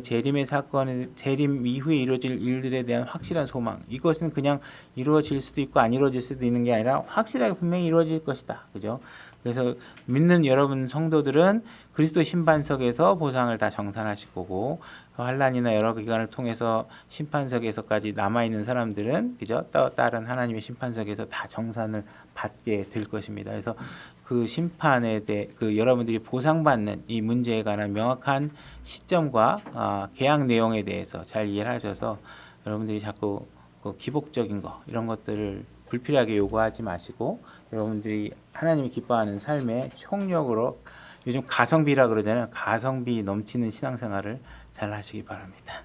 재림의 사건, 재림 이후에 이루어질 일들에 대한 확실한 소망. 이것은 그냥 이루어질 수도 있고 안 이루어질 수도 있는 게 아니라 확실하게 분명히 이루어질 것이다. 그죠? 그래서 믿는 여러분 성도들은 그리스도 심판석에서 보상을 다 정산하실 거고 환란이나 여러 기간을 통해서 심판석에서까지 남아 있는 사람들은 그죠? 다른 하나님의 심판석에서 다 정산을 받게 될 것입니다. 그래서 그 심판에 대해 그 여러분들이 보상받는 이 문제에 관한 명확한 시점과 계약 내용에 대해서 잘 이해를 하셔서 여러분들이 자꾸 그 기복적인 거 이런 것들을 불필요하게 요구하지 마시고 여러분들이 하나님이 기뻐하는 삶의 총력으로 요즘 가성비라 그러잖아요. 가성비 넘치는 신앙생활을 잘 하시기 바랍니다.